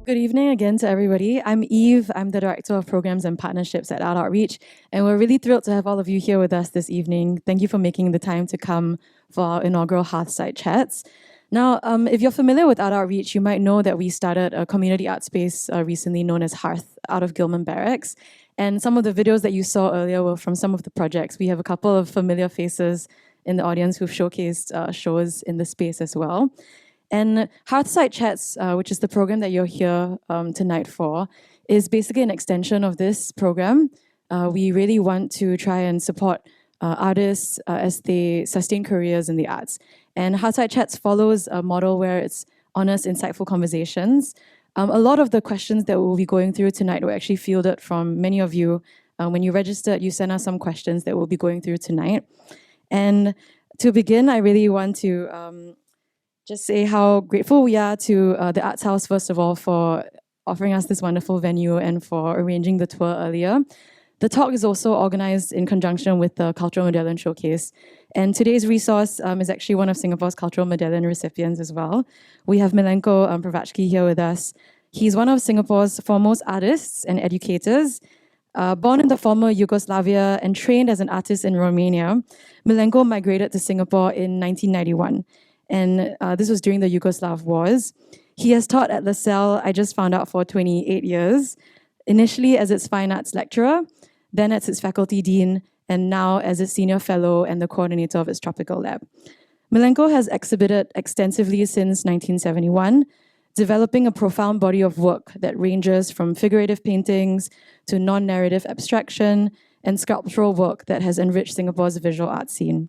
Good evening again to everybody. I'm Eve. I'm the Director of Programs and Partnerships at Art Outreach, and we're really thrilled to have all of you here with us this evening. Thank you for making the time to come for our inaugural Hearthside chats. Now, if you're familiar with Art Outreach, you might know that we started a community art space recently known as Hearth out of Gilman Barracks. And some of the videos that you saw earlier were from some of the projects. We have a couple of familiar faces in the audience who've showcased shows in the space as well. And Hearthside Chats, which is the program that you're here tonight for, is basically an extension of this program. We really want to try and support artists as they sustain careers in the arts. And Hearthside Chats follows a model where it's honest, insightful conversations. A lot of the questions that we'll be going through tonight were actually fielded from many of you. When you registered, you sent us some questions that we'll be going through tonight. And to begin, I really want to just say how grateful we are to the Arts House, first of all, for offering us this wonderful venue and for arranging the tour earlier. The talk is also organized in conjunction with the Cultural Medallion Showcase. And today's resource is actually one of Singapore's Cultural Medallion recipients as well. We have Milenko Prvački here with us. He's one of Singapore's foremost artists and educators. Born in the former Yugoslavia and trained as an artist in Romania, Milenko migrated to Singapore in 1991. And this was during the Yugoslav wars. He has taught at LaSalle, I just found out, for 28 years, initially as its fine arts lecturer, then as its faculty dean, and now as its senior fellow and the coordinator of its tropical lab. Milenko has exhibited extensively since 1971, developing a profound body of work that ranges from figurative paintings to non-narrative abstraction and sculptural work that has enriched Singapore's visual art scene.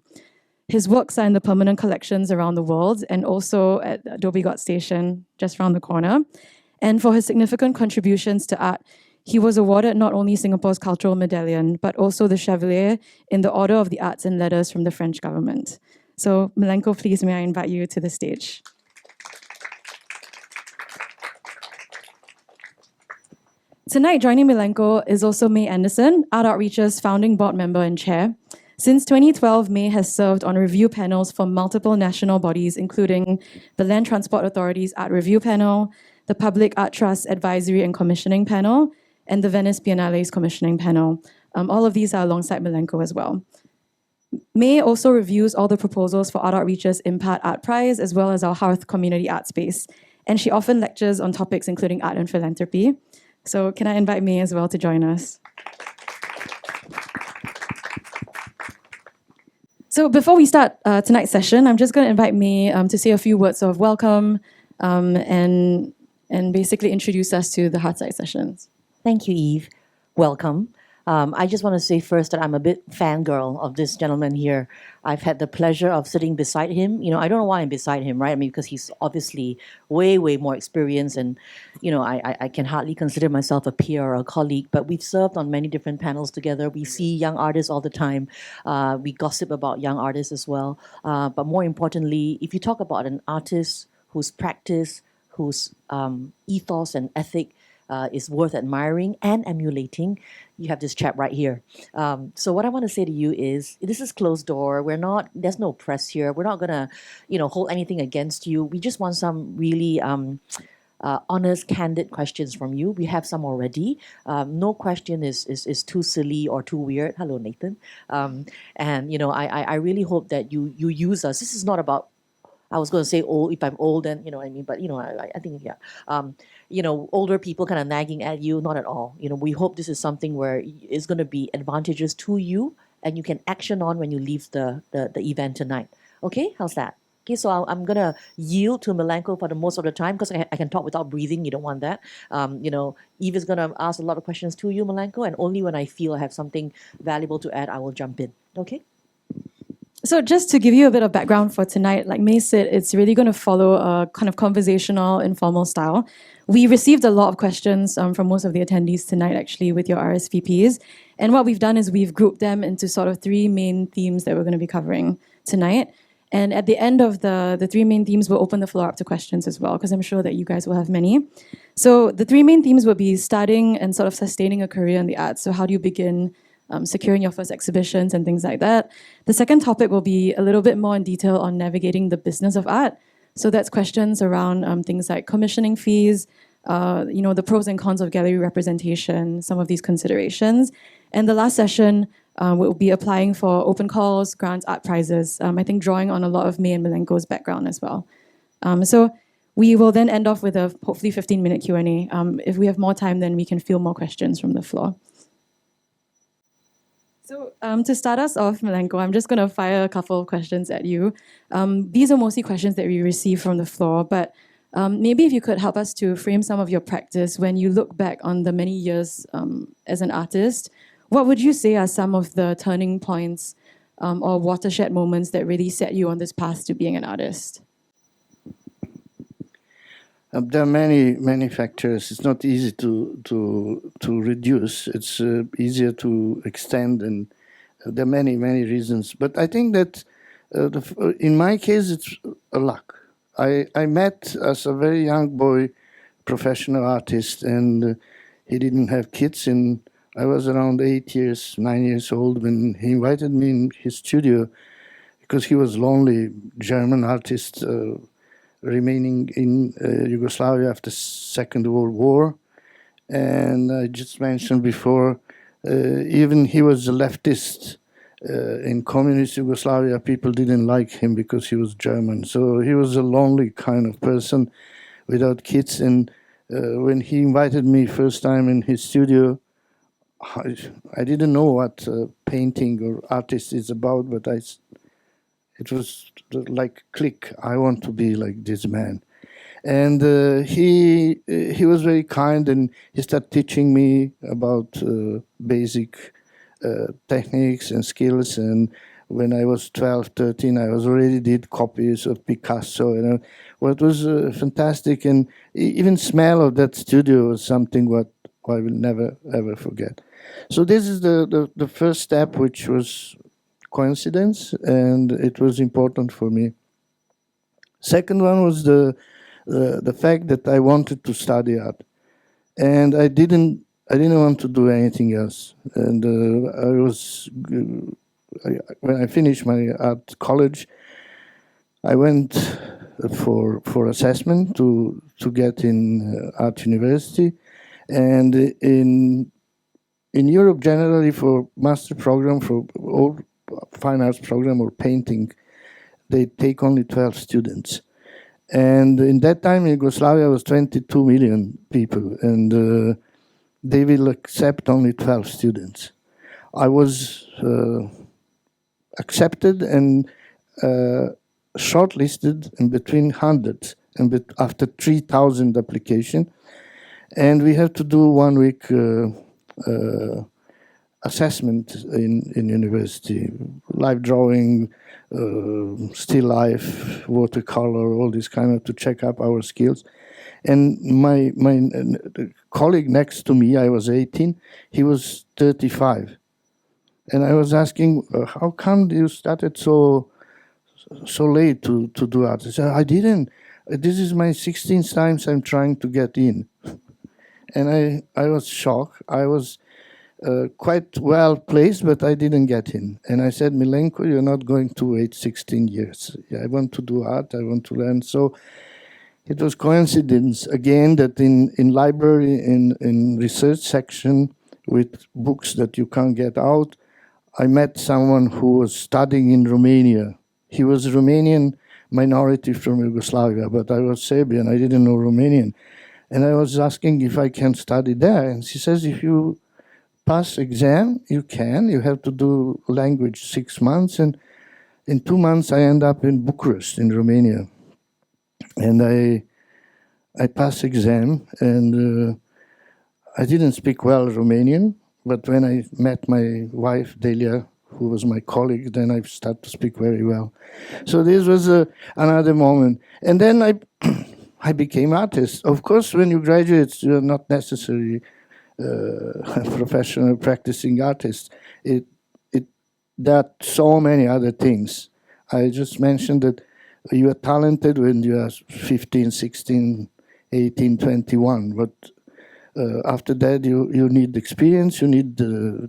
His works are in the permanent collections around the world and also at Dhoby Ghaut Station, just around the corner. And for his significant contributions to art, he was awarded not only Singapore's Cultural Medallion, but also the Chevalier in the Order of the Arts and Letters from the French government. So, Milenko, please, may I invite you to the stage. Tonight, joining Milenko is also Mae Anderson, Art Outreach's founding board member and chair. Since 2012, Mae has served on review panels for multiple national bodies, including the Land Transport Authority's Art Review Panel, the Public Art Trust Advisory and Commissioning Panel, and the Venice Biennale's Commissioning Panel. All of these are alongside Milenko as well. Mae also reviews all the proposals for Art Outreach's Impart Art Prize, as well as our Hearth Community Art Space. And she often lectures on topics including art and philanthropy. So can I invite Mae as well to join us? So before we start tonight's session, I'm just going to invite Mae to say a few words of welcome and basically introduce us to the Hearthside sessions. Thank you, Eve. Welcome. I just want to say first that I'm a bit fangirl of this gentleman here. I've had the pleasure of sitting beside him. You know, I don't know why I'm beside him, right? I mean, because he's obviously way, way more experienced and, you know, I can hardly consider myself a peer or a colleague, but we've served on many different panels together. We see young artists all the time. We gossip about young artists as well. But more importantly, if you talk about an artist whose practice, whose ethos and ethic is worth admiring and emulating, you have this chap right here. So what I want to say to you is, this is closed door. There's no press here. We're not gonna, hold anything against you. We just want some really honest, candid questions from you. We have some already. No question is too silly or too weird. Hello, Nathan. And I really hope that you use us. This is not about, I was going to say old, if I'm old, then, you know what I mean? But, I think, yeah. Older people kind of nagging at you, not at all. We hope this is something where it's going to be advantageous to you and you can action on when you leave the event tonight. Okay, how's that? Okay, so I'm going to yield to Milenko for the most of the time because I can talk without breathing. You don't want that. Eve is going to ask a lot of questions to you, Milenko, and only when I feel I have something valuable to add, I will jump in. Okay? So just to give you a bit of background for tonight, like Mae said, it's really going to follow a kind of conversational, informal style. We received a lot of questions from most of the attendees tonight, actually, with your RSVPs. And what we've done is we've grouped them into sort of three main themes that we're going to be covering tonight. And at the end of the three main themes, we'll open the floor up to questions as well, because I'm sure that you guys will have many. So the three main themes will be starting and sort of sustaining a career in the arts. So how do you begin securing your first exhibitions and things like that. The second topic will be a little bit more in detail on navigating the business of art. So that's questions around things like commissioning fees, the pros and cons of gallery representation, some of these considerations. And the last session will be applying for open calls, grants, art prizes, I think drawing on a lot of Mae and Milenko's background as well. So we will then end off with a hopefully 15-minute Q&A. If we have more time, then we can field more questions from the floor. So to start us off, Milenko, I'm just going to fire a couple of questions at you. These are mostly questions that we receive from the floor, but maybe if you could help us to frame some of your practice when you look back on the many years as an artist, what would you say are some of the turning points or watershed moments that really set you on this path to being an artist? There are many factors. It's not easy to reduce. It's easier to extend, and there are many reasons. But I think that in my case, it's a luck. I met as a very young boy, professional artist, and he didn't have kids. And I was around 9 years old when he invited me in his studio because he was lonely German artist. Remaining in Yugoslavia after Second World War. And I just mentioned before, even he was a leftist in communist Yugoslavia. People didn't like him because he was German. So he was a lonely kind of person without kids. And when he invited me first time in his studio, I didn't know what painting or artist is about, but it was like click. I want to be like this man, and he was very kind, and he started teaching me about basic techniques and skills. And when I was 12, 13, I was already did copies of Picasso. Well, it was fantastic, and even smell of that studio was something what I will never ever forget. So this is the first step, which was coincidence, and it was important for me. Second one was the fact that I wanted to study art, and I didn't want to do anything else. And when I finished my art college, I went for assessment to get in art university, and in Europe generally for master program for all fine arts program or painting, they take only 12 students. And in that time, Yugoslavia was 22 million people, and they will accept only 12 students. I was accepted and shortlisted in between hundreds, and after 3,000 applications. And we have to do 1 week assessment in university, live drawing, still life, watercolor, all this kind of to check up our skills. And my colleague next to me, I was 18, he was 35. And I was asking, how come you started so late to do art? He said, I didn't. This is my 16th time I'm trying to get in. And I was shocked. I was quite well placed, but I didn't get in. And I said, Milenko, you're not going to wait 16 years. I want to do art, I want to learn. So it was coincidence, again, that in library, in research section, with books that you can't get out, I met someone who was studying in Romania. He was a Romanian minority from Yugoslavia, but I was Serbian, I didn't know Romanian. And I was asking if I can study there. And she says, if you pass exam, you can. You have to do language 6 months. And in 2 months, I end up in Bucharest, in Romania. And I passed exam, and I didn't speak well Romanian. But when I met my wife, Delia, who was my colleague, then I started to speak very well. So this was another moment. And then I became artist. Of course, when you graduate, you're not necessarily a professional practicing artist. There are so many other things. I just mentioned that you are talented when you are 15, 16, 18, 21. But after that, you need experience, you need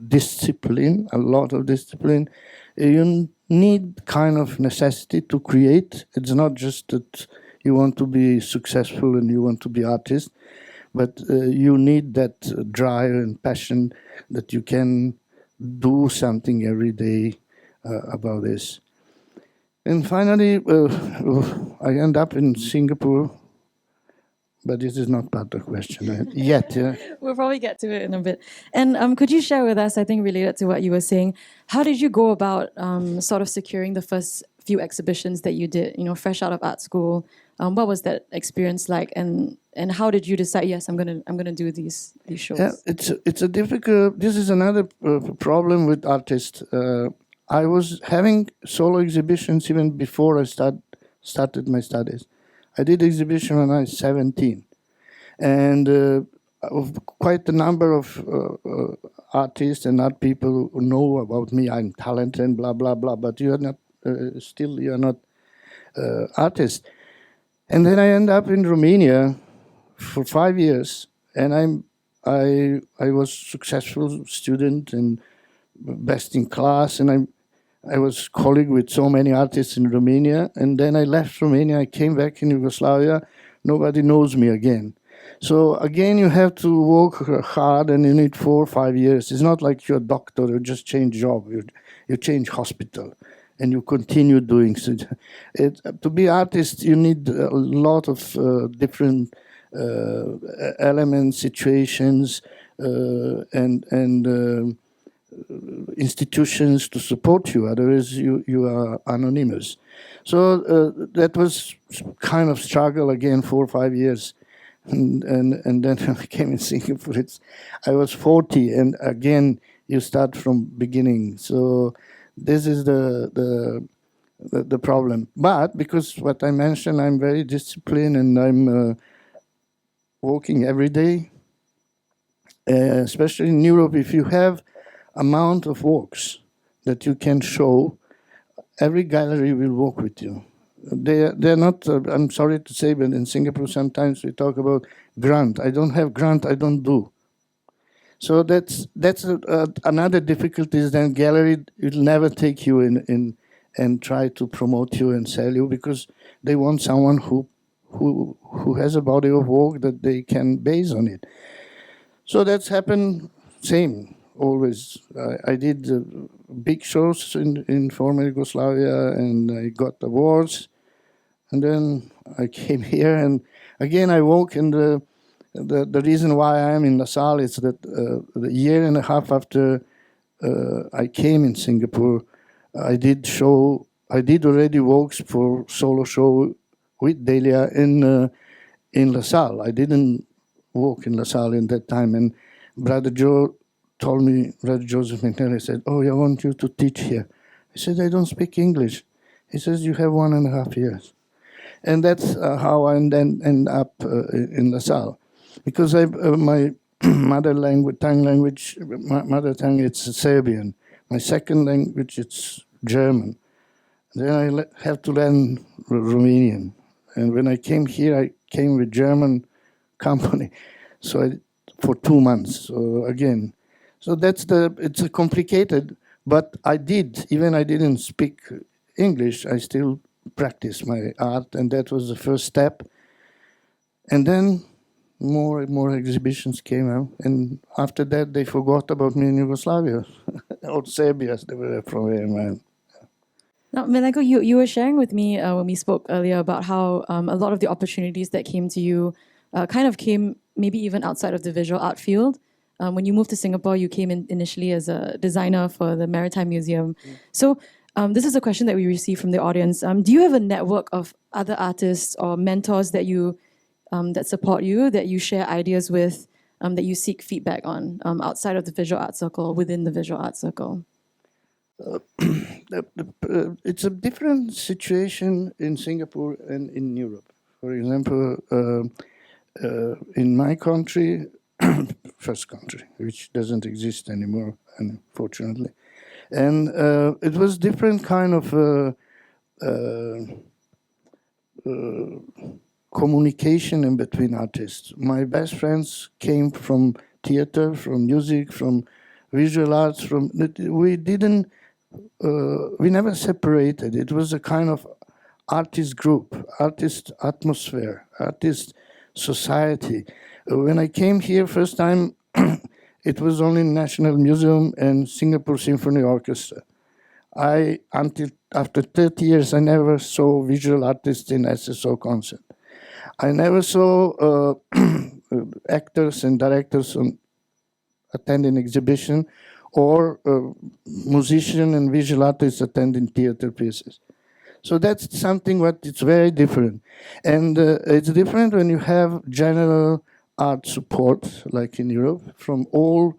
discipline, a lot of discipline. You need kind of necessity to create. It's not just that you want to be successful and you want to be artist, but you need that drive and passion that you can do something every day about this. And finally, I end up in Singapore, but this is not part of the question yet. Yeah. We'll probably get to it in a bit. And could you share with us, I think related to what you were saying, how did you go about sort of securing the first few exhibitions that you did, fresh out of art school? What was that experience like? And how did you decide, yes, I'm gonna do these shows? Yeah, it's a difficult. This is another problem with artists. I was having solo exhibitions even before I started my studies. I did exhibition when I was 17, and quite a number of artists and art people who know about me. I'm talented and blah blah blah. But you are not you are not artist. And then I end up in Romania for 5 years, and I was successful student and best in class, and I was colleague with so many artists in Romania. And then I left Romania. I came back in Yugoslavia. Nobody knows me again. So again, you have to work hard, and you need 4 or 5 years. It's not like you're a doctor. You just change job. You change hospital, and you continue doing so. To be artist, you need a lot of different elements, situations, and institutions to support you. Otherwise, you are anonymous. So that was kind of struggle again, 4 or 5 years. And then when I came in Singapore, I was 40, and again, you start from beginning. So this is the problem. But because what I mentioned, I'm very disciplined, and I'm working every day. Especially in Europe, if you have amount of works that you can show, every gallery will work with you. They're not, I'm sorry to say, but in Singapore sometimes we talk about grant. I don't have grant, I don't do. So that's another difficulty is that gallery will never take you in and try to promote you and sell you, because they want someone who has a body of work that they can base on it. So that's happened same always. I did big shows in former Yugoslavia, and I got awards. And then I came here, and again I work. And the reason why I am in LaSalle is that the year and a half after I came in Singapore, I did already works for solo show with Delia in LaSalle. I didn't work in LaSalle in that time, and Brother Joe told me, Brother Joseph McNally said, "Oh, I want you to teach here." I said, "I don't speak English." He says, "You have 1.5 years." And that's how I then end up in LaSalle. Because my mother tongue, it's Serbian. My second language, it's German. Then I have to learn Romanian. And when I came here, I came with German company. So for 2 months, so again. So it's a complicated, but I didn't speak English, I still practice my art, and that was the first step. And then more and more exhibitions came out, and after that they forgot about me in Yugoslavia, or Serbia, they were from here, man. Now, Milenko, you were sharing with me when we spoke earlier about how a lot of the opportunities that came to you kind of came maybe even outside of the visual art field. When you moved to Singapore, you came in initially as a designer for the Maritime Museum. So this is a question that we received from the audience. Do you have a network of other artists or mentors that that support you, that you share ideas with, that you seek feedback on outside of the visual art circle, within the visual art circle? It's a different situation in Singapore and in Europe. For example, in my country, first country, which doesn't exist anymore, unfortunately, and it was different kind of communication in between artists. My best friends came from theater, from music, from visual arts. We never separated. It was a kind of artist group, artist atmosphere, artist society. When I came here first time, it was only National Museum and Singapore Symphony Orchestra. Until after 30 years, I never saw visual artists in SSO concert. I never saw actors and directors attending exhibition or musician and visual artists attending theater pieces. So that's something what it's very different. And it's different when you have general art support, like in Europe, from all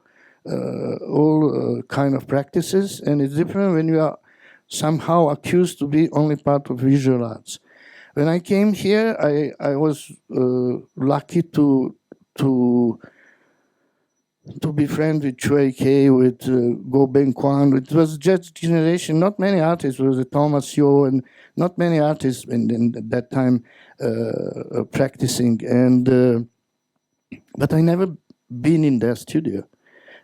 kind of practices. And it's different when you are somehow accused to be only part of visual arts. When I came here, I was lucky to be friends with Chui Kei, with Go Ben Kwan. It was just generation, not many artists. It was Thomas Yo and not many artists in that time practicing. And but I never been in their studio.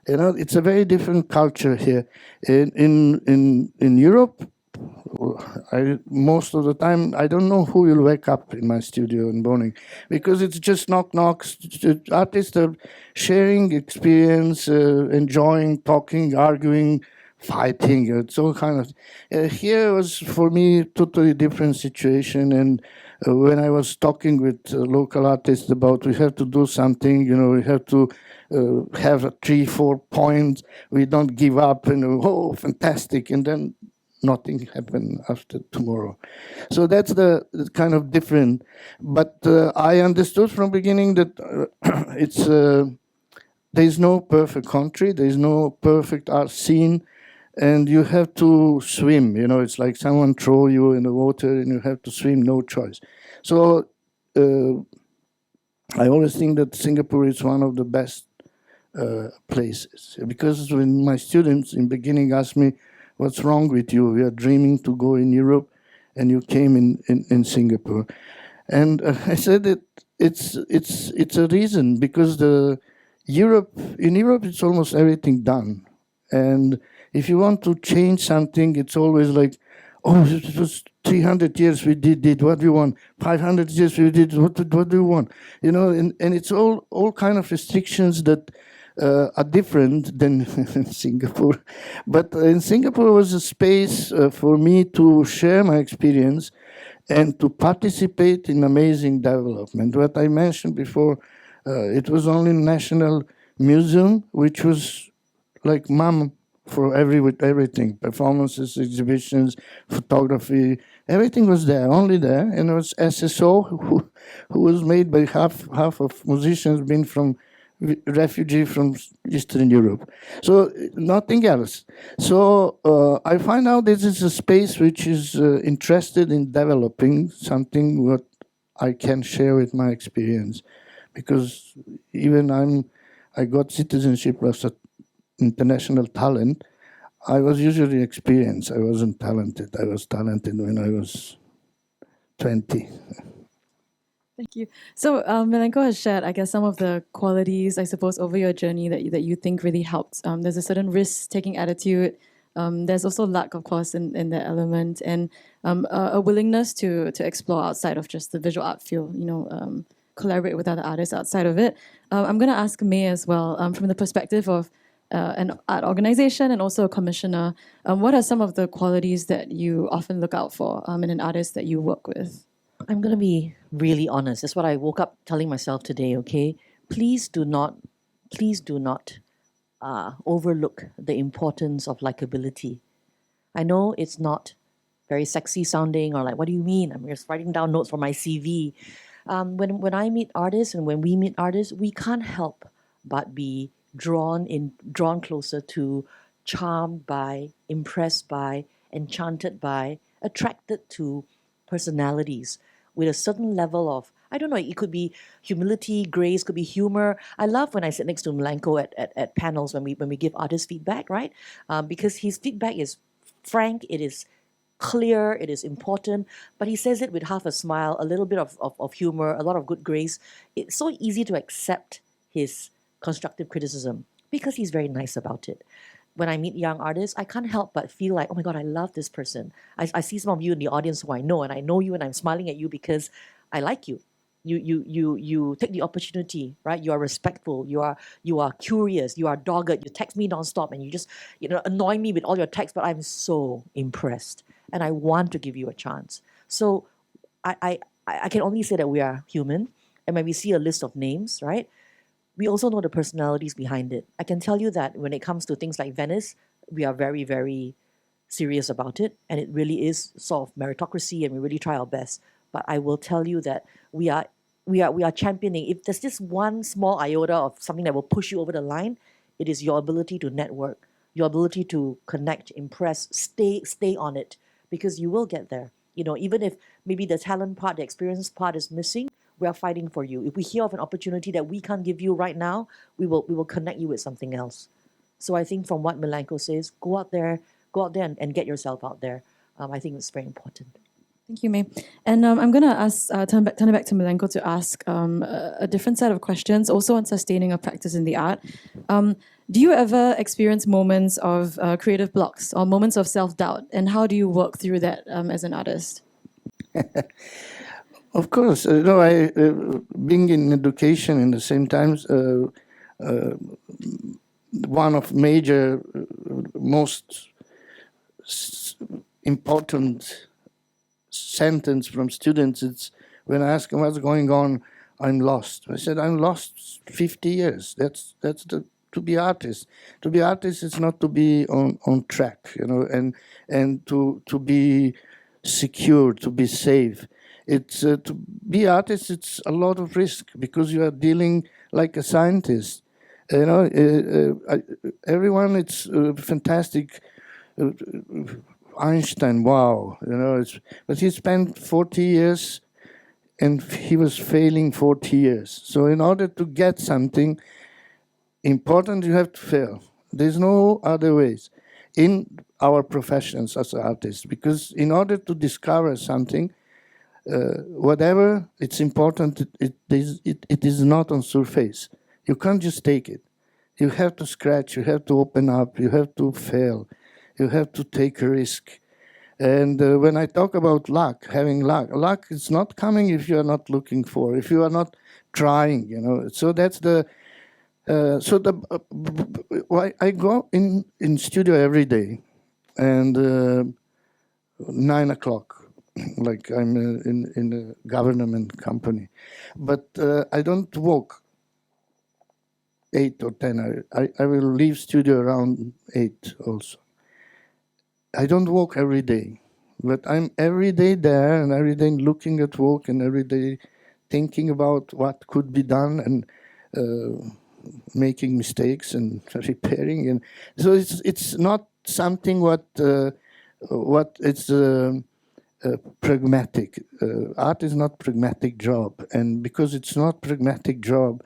You know, it's a very different culture here. In Europe, most of the time, I don't know who will wake up in my studio in morning, because it's just knocks. Artists are sharing experience, enjoying, talking, arguing, fighting. It's all kind of. Here was for me totally different situation. And when I was talking with local artists about we have to do something, you know, we have to have a 3-4 points. We don't give up, and oh, fantastic, and then nothing happened after tomorrow. So that's the kind of different. But I understood from beginning that it's there's no perfect country, there's no perfect art scene, and you have to swim. You know, it's like someone throw you in the water and you have to swim, no choice. So I always think that Singapore is one of the best places, because when my students in beginning asked me, what's wrong with you? We are dreaming to go in Europe, and you came in Singapore. And I said that it's a reason, because in Europe it's almost everything done. And if you want to change something, it's always like, oh, it was 300 years we did what we want. 500 years we did what do we want? You know, and it's all kind of restrictions that are different than in Singapore. But in Singapore was a space for me to share my experience and to participate in amazing development. What I mentioned before, it was only National Museum, which was like mom for everything, performances, exhibitions, photography, everything was there, only there. And it was SSO, who was made by half of musicians being from refugee from Eastern Europe. So nothing else. So I find out this is a space which is interested in developing something what I can share with my experience, because even I got citizenship as an international talent. I was usually experienced. I wasn't talented. I was talented when I was 20. Thank you. So Milenko has shared, I guess, some of the qualities, I suppose, over your journey that you think really helped. There's a certain risk-taking attitude. There's also luck, of course, in that element, and a willingness to explore outside of just the visual art field. You know, collaborate with other artists outside of it. I'm going to ask Mae as well, from the perspective of an art organization and also a commissioner. What are some of the qualities that you often look out for in an artist that you work with? I'm going to be really honest. That's what I woke up telling myself today, okay? Please do not overlook the importance of likability. I know it's not very sexy sounding, or like, what do you mean? I'm just writing down notes for my CV. When I meet artists and when we meet artists, we can't help but be drawn closer to, charmed by, impressed by, enchanted by, attracted to personalities with a certain level of, I don't know, it could be humility, grace, could be humor. I love when I sit next to Milenko at panels when we give artists feedback, right? Because his feedback is frank, it is clear, it is important, but he says it with half a smile, a little bit of humor, a lot of good grace. It's so easy to accept his constructive criticism because he's very nice about it. When I meet young artists, I can't help but feel like, oh my God, I love this person. I see some of you in the audience who I know, and I know you and I'm smiling at you because I like you. you take the opportunity, right? You are respectful. You are curious. You are dogged. You text me nonstop, and you just annoy me with all your texts. But I'm so impressed, and I want to give you a chance. So I can only say that we are human, and when we see a list of names, right? We also know the personalities behind it. I can tell you that when it comes to things like Venice, we are very, very serious about it, and it really is sort of meritocracy, and we really try our best. But I will tell you that we are championing. If there's just one small iota of something that will push you over the line, it is your ability to network, your ability to connect, impress, stay on it, because you will get there. Even if maybe the talent part, the experience part is missing, we are fighting for you. If we hear of an opportunity that we can't give you right now, we will connect you with something else. So I think from what Milenko says, go out there and get yourself out there. I think it's very important. Thank you, Mae. And I'm going to turn it back to Milenko to ask a different set of questions, also on sustaining a practice in the art. Do you ever experience moments of creative blocks or moments of self-doubt? And how do you work through that as an artist? Of course, I being in education in the same times, one of major, most important sentence from students, it's when I ask them what's going on, I'm lost. I said, I'm lost 50 years. That's to be artist. To be artist is not to be on track, and to be secure, to be safe. It's to be artist. It's a lot of risk because you are dealing like a scientist. Everyone. It's fantastic. Einstein, wow, but he spent 40 years and he was failing 40 years. So in order to get something important, you have to fail. There's no other ways in our professions as artists, because in order to discover something, whatever it's important, it is not on surface. You can't just take it. You have to scratch, you have to open up, you have to fail. You have to take a risk. And when I talk about luck, having luck is not coming if you are not looking for, if you are not trying, So that's I go in studio every day, and 9 o'clock, like I'm in a government company. But I don't walk 8 or 10. I will leave studio around 8 also. I don't walk every day, but I'm every day there and every day looking at work and every day thinking about what could be done and making mistakes and repairing. And so it's not something what it's pragmatic. Art is not pragmatic job, and because it's not pragmatic job,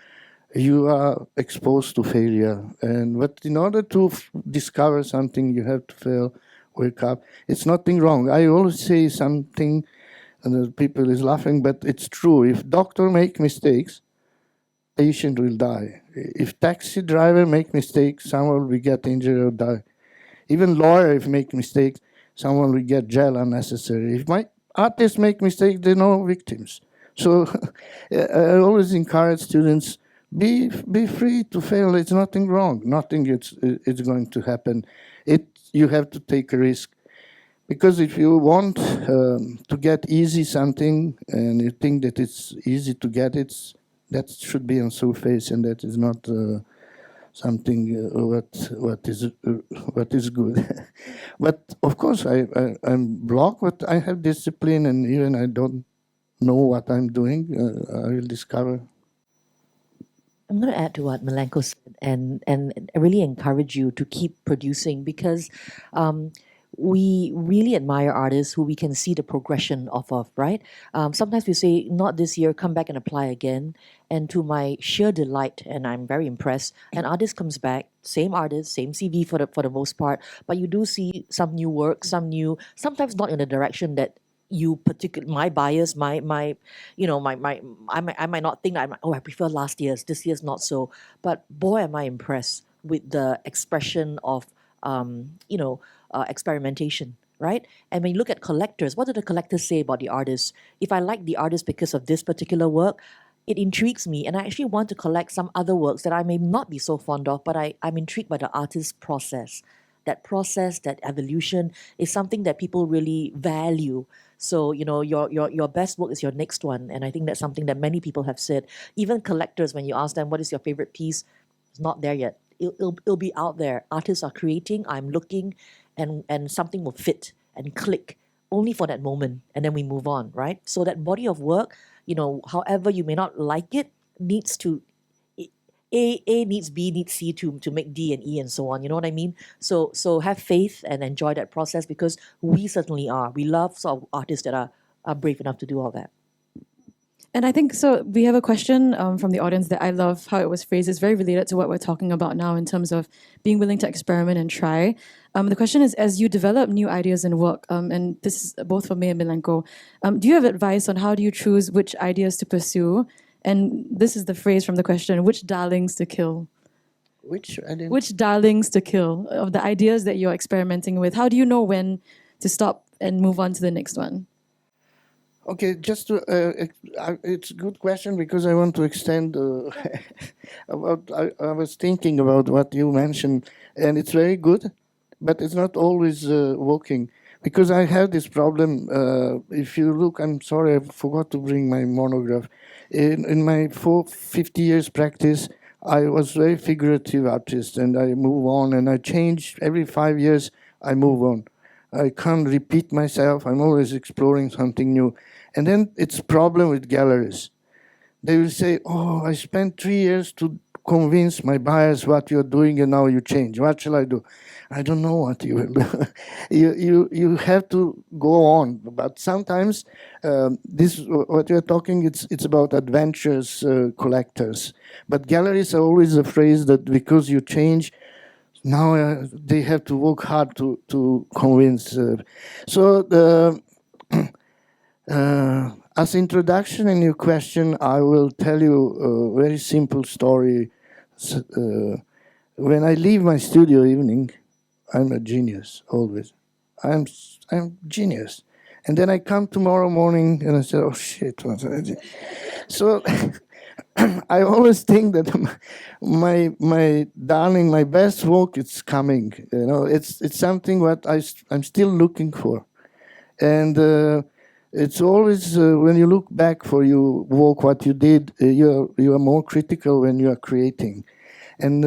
you are exposed to failure. But in order to discover something, you have to fail. Wake up. It's nothing wrong. I always say something, and the people is laughing, but it's true. If doctor make mistakes, patient will die. If taxi driver make mistakes, someone will get injured or die. Even lawyer, if make mistakes, someone will get jail unnecessary. If my artists make mistakes, there are no victims. So I always encourage students, be free to fail. It's nothing wrong. Nothing it's going to happen. You have to take a risk. Because if you want to get easy something and you think that it's easy to get it, that should be on surface, and that is not something what is good. But of course I'm blocked, but I have discipline, and even I don't know what I'm doing, I will discover. I'm going to add to what Milenko said, and really encourage you to keep producing, because we really admire artists who we can see the progression of, right? Sometimes we say, not this year, come back and apply again. And to my sheer delight, and I'm very impressed, an artist comes back, same artist, same CV for the most part, but you do see some new work, sometimes not in the direction that you my bias, I might not think that I prefer last year's, this year's not so. But boy, am I impressed with the expression of experimentation, right? And when you look at collectors, what do the collectors say about the artist? If I like the artist because of this particular work, it intrigues me, and I actually want to collect some other works that I may not be so fond of, but I'm intrigued by the artist's process. That process, that evolution is something that people really value. So, your best work is your next one. And I think that's something that many people have said. Even collectors, when you ask them, what is your favorite piece? It's not there yet. It'll be out there. Artists are creating, I'm looking, and something will fit and click only for that moment. And then we move on, right? So that body of work, however you may not like it, needs to A needs B needs C to make D and E and so on. You know what I mean? So have faith and enjoy that process, because we certainly are. We love sort of artists that are brave enough to do all that. And I think so. We have a question from the audience that I love how it was phrased. It's very related to what we're talking about now in terms of being willing to experiment and try. The question is, as you develop new ideas and work, and this is both for Mae and Milenko, do you have advice on how do you choose which ideas to pursue? And this is the phrase from the question: which darlings to kill? Which darlings to kill of the ideas that you're experimenting with? How do you know when to stop and move on to the next one? Okay, just to, it's a good question, because I want to extend about. I was thinking about what you mentioned, and it's very good, but it's not always working, because I have this problem. If you look, I'm sorry, I forgot to bring my monograph. In my 50 years practice, I was very figurative artist, and I move on, and I change every 5 years. I move on. I can't repeat myself. I'm always exploring something new. And then it's a problem with galleries. They will say, oh, I spent 3 years to convince my buyers what you're doing, and now you change. What shall I do? I don't know what you will do. You have to go on. But sometimes this what you're talking, it's about adventurous collectors. But galleries are always afraid that because you change, now they have to work hard to convince. As introduction in your question, I will tell you a very simple story. When I leave my studio evening, I'm a genius, always. I'm genius. And then I come tomorrow morning and I say, oh shit, what did I do? So I always think that my darling, my best work, it's coming. It's something what I'm still looking for. And it's always, when you look back for your work, what you did, you are more critical when you are creating. And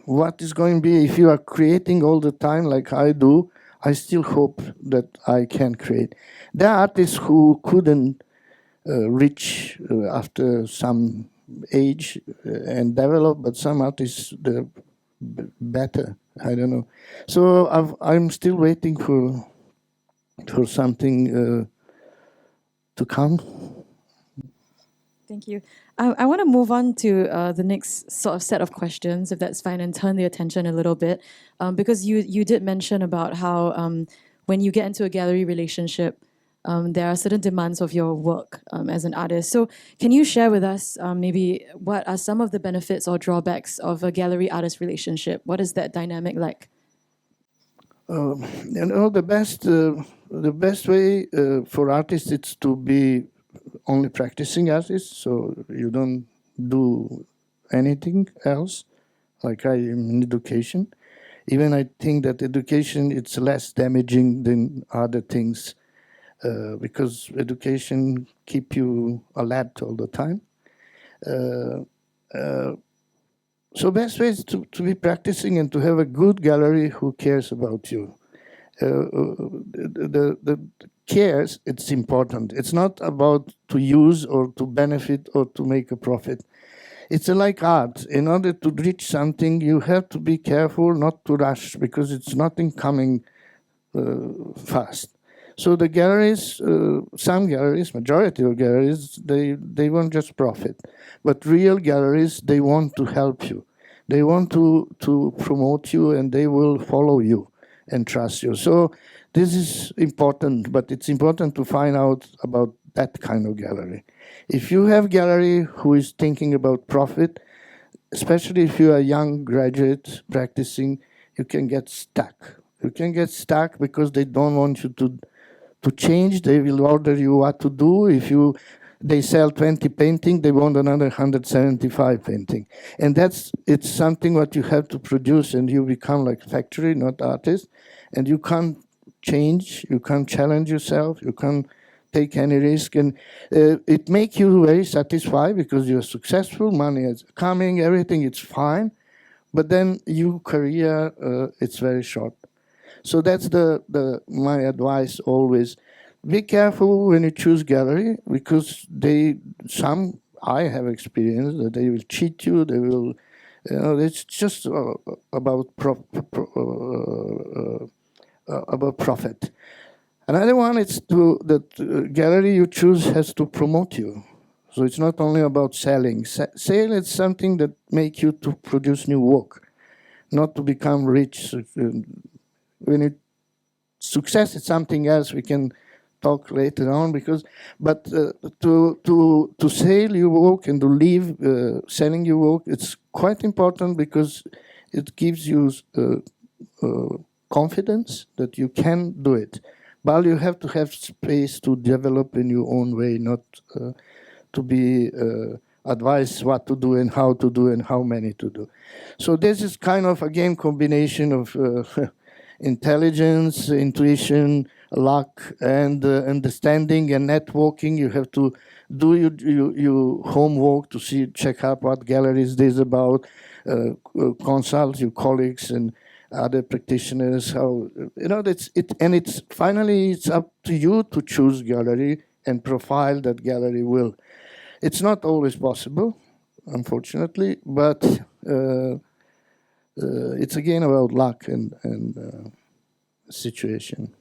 what is going to be, if you are creating all the time like I do, I still hope that I can create. There are artists who couldn't reach after some age and develop, but some artists, they're better. I don't know. So I'm still waiting for something to come. Thank you. I want to move on to the next sort of set of questions, if that's fine, and turn the attention a little bit, because you did mention about how when you get into a gallery relationship, there are certain demands of your work as an artist. So can you share with us maybe what are some of the benefits or drawbacks of a gallery-artist relationship? What is that dynamic like? The best way for artists is to be only practicing artists, so you don't do anything else, like I am in education. Even I think that education, it's less damaging than other things, because education keep you alert all the time. So best way is to be practicing and to have a good gallery who cares about you. The cares, it's important. It's not about to use or to benefit or to make a profit. It's like art. In order to reach something, you have to be careful not to rush, because it's nothing coming fast. So the galleries, some galleries, majority of galleries, they want just profit. But real galleries, they want to help you. They want to promote you, and they will follow you and trust you. So this is important, but it's important to find out about that kind of gallery. If you have gallery who is thinking about profit, especially if you are a young graduate practicing, you can get stuck. You can get stuck because they don't want you to change. They will order you what to do. If they sell 20 painting, they want another 175 painting. And it's something what you have to produce, and you become like factory, not artist. And you can't change, you can't challenge yourself, you can't take any risk. And it makes you very satisfied because you're successful, money is coming, everything is fine. But then your career, it's very short. So that's my advice always. Be careful when you choose gallery, because I have experienced that they will cheat you. They will, it's just about profit. Another one is that gallery you choose has to promote you. So it's not only about selling. Sale is something that makes you to produce new work, not to become rich. Success is something else. We can talk later on, but to sell your work and to live selling your work, it's quite important because it gives you confidence that you can do it. But you have to have space to develop in your own way, not to be advised what to do and how to do and how many to do. So this is kind of, again, combination of intelligence, intuition, luck, and understanding and networking. You have to do your homework to check out what galleries this about, consult your colleagues and other practitioners. It's finally it's up to you to choose gallery and profile that gallery will. It's not always possible, unfortunately, but it's again about luck and situation.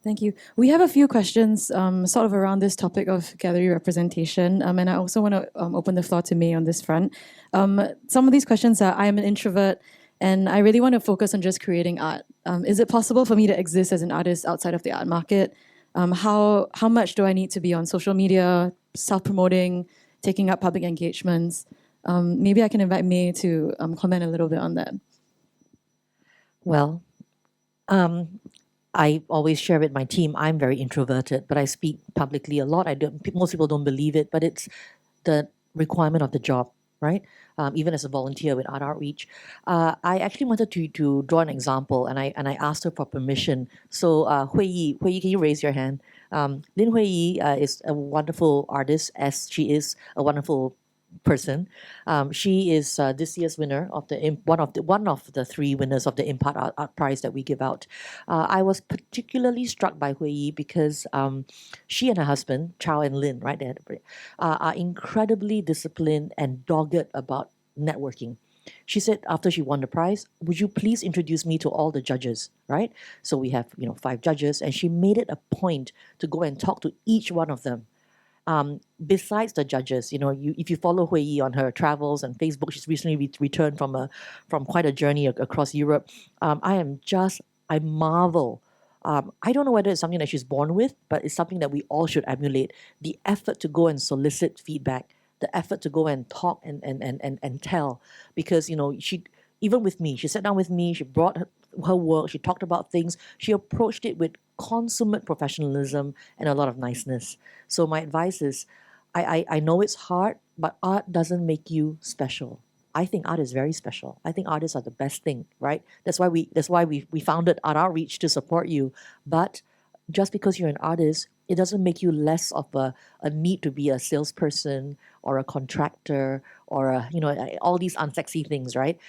Thank you. We have a few questions sort of around this topic of gallery representation, and I also want to open the floor to Mae on this front. Some of these questions are, I am an introvert, and I really want to focus on just creating art. Is it possible for me to exist as an artist outside of the art market? How much do I need to be on social media, self-promoting, taking up public engagements? Maybe I can invite Mae to comment a little bit on that. Well, I always share with my team, I'm very introverted, but I speak publicly a lot. Most people don't believe it, but it's the requirement of the job, right? Even as a volunteer with Art Outreach. I actually wanted to draw an example, and I asked her for permission. So Hui Yi, can you raise your hand? Lin Hui Yi is a wonderful artist, as she is a wonderful person. She is this year's winner of one of the three winners of the Impact Art Prize that we give out. I was particularly struck by Hui Yi because she and her husband, Chow and Lin, right there, are incredibly disciplined and dogged about networking. She said after she won the prize, would you please introduce me to all the judges, right? So we have 5 judges, and she made it a point to go and talk to each one of them. Besides the judges, if you follow Hui Yi on her travels and Facebook, she's recently returned from quite a journey across Europe. I marvel. I don't know whether it's something that she's born with, but it's something that we all should emulate. The effort to go and solicit feedback, the effort to go and talk and tell, because she, even with me, she sat down with me, she brought her work, she talked about things, she approached it with consummate professionalism and a lot of niceness. So my advice is, I know it's hard, but art doesn't make you special. I think art is very special. I think artists are the best thing, right? That's why we founded Art Outreach, to support you. But just because you're an artist, it doesn't make you less of a need to be a salesperson or a contractor or all these unsexy things, right?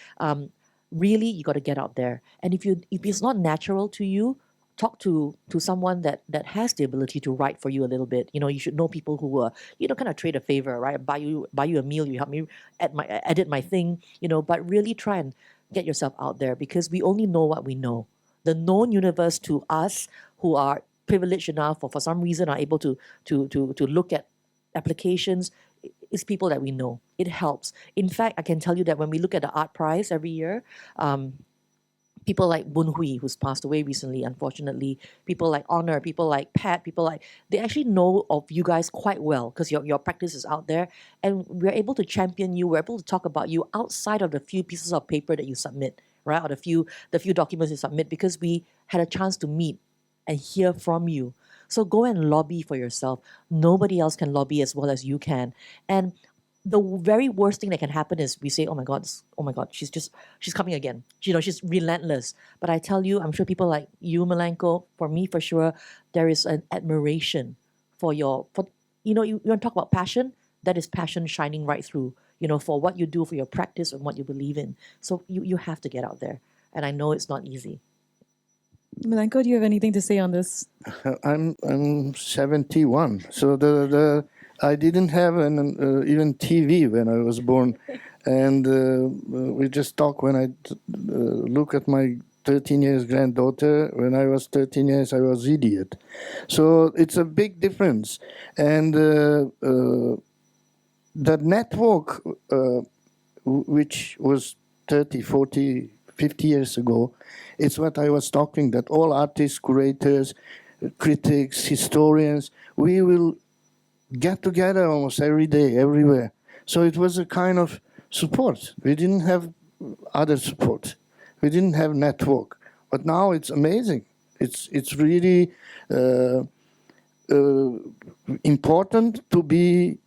Really, you got to get out there. And if it's not natural to you, talk to someone that has the ability to write for you a little bit. You should know people who are, kind of trade a favor, right? Buy you a meal, you help me edit my thing, but really try and get yourself out there, because we only know what we know. The known universe to us who are privileged enough or for some reason are able to look at applications is people that we know. It helps. In fact, I can tell you that when we look at the art prize every year, people like Boon Hui, who's passed away recently, unfortunately, people like Honor, people like Pat, they actually know of you guys quite well because your practice is out there, and we're able to champion you, we're able to talk about you outside of the few pieces of paper that you submit, right? Or the few documents you submit, because we had a chance to meet and hear from you. So go and lobby for yourself. Nobody else can lobby as well as you can. And the very worst thing that can happen is we say, oh my God, she's coming again. You know, she's relentless. But I tell you, I'm sure people like you, Milenko, for me, for sure, there is an admiration for you want to talk about passion? That is passion shining right through, for what you do, for your practice and what you believe in. So you have to get out there. And I know it's not easy. Milenko, do you have anything to say on this? I'm 71, so I didn't have even TV when I was born, and we just talk when I look at my 13 years granddaughter. When I was 13 years, I was idiot. So it's a big difference, and the network, which was 30, 40, 50 years ago, it's what I was talking, that all artists, curators, critics, historians, we will get together almost every day, everywhere. So it was a kind of support. We didn't have other support. We didn't have network. But now it's amazing. It's really important to be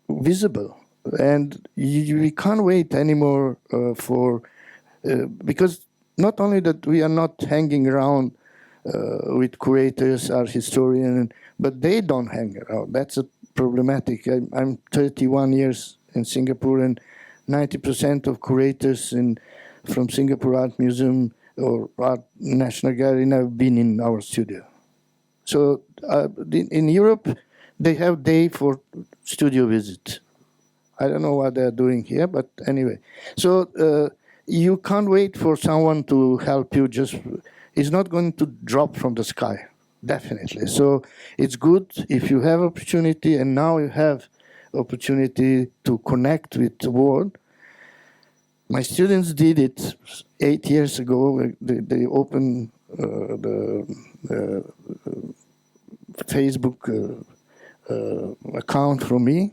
visible. And we can't wait anymore because not only that we are not hanging around with curators or historians, but they don't hang around. That's problematic. I'm 31 years in Singapore, and 90% of curators from Singapore Art Museum or Art National Gallery have been in our studio. So in Europe, they have day for studio visit. I don't know what they're doing here, but anyway. So you can't wait for someone to help you. It's not going to drop from the sky, definitely. So it's good if you have opportunity, and now you have opportunity to connect with the world. My students did it 8 years ago. They opened the Facebook account for me.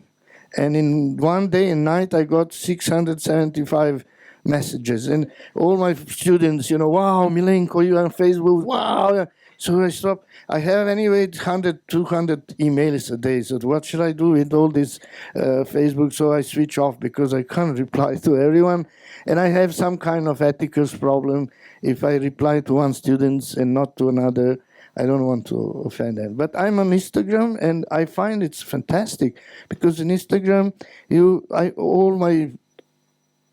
And in one day and night, I got 675 messages. And all my students, wow, Milenko, you are on Facebook, wow. So I stopped. I have anyway 100, 200 emails a day. So what should I do with all this Facebook? So I switch off because I can't reply to everyone. And I have some kind of ethics problem. If I reply to one student and not to another, I don't want to offend them. But I'm on Instagram, and I find it's fantastic because in Instagram, all my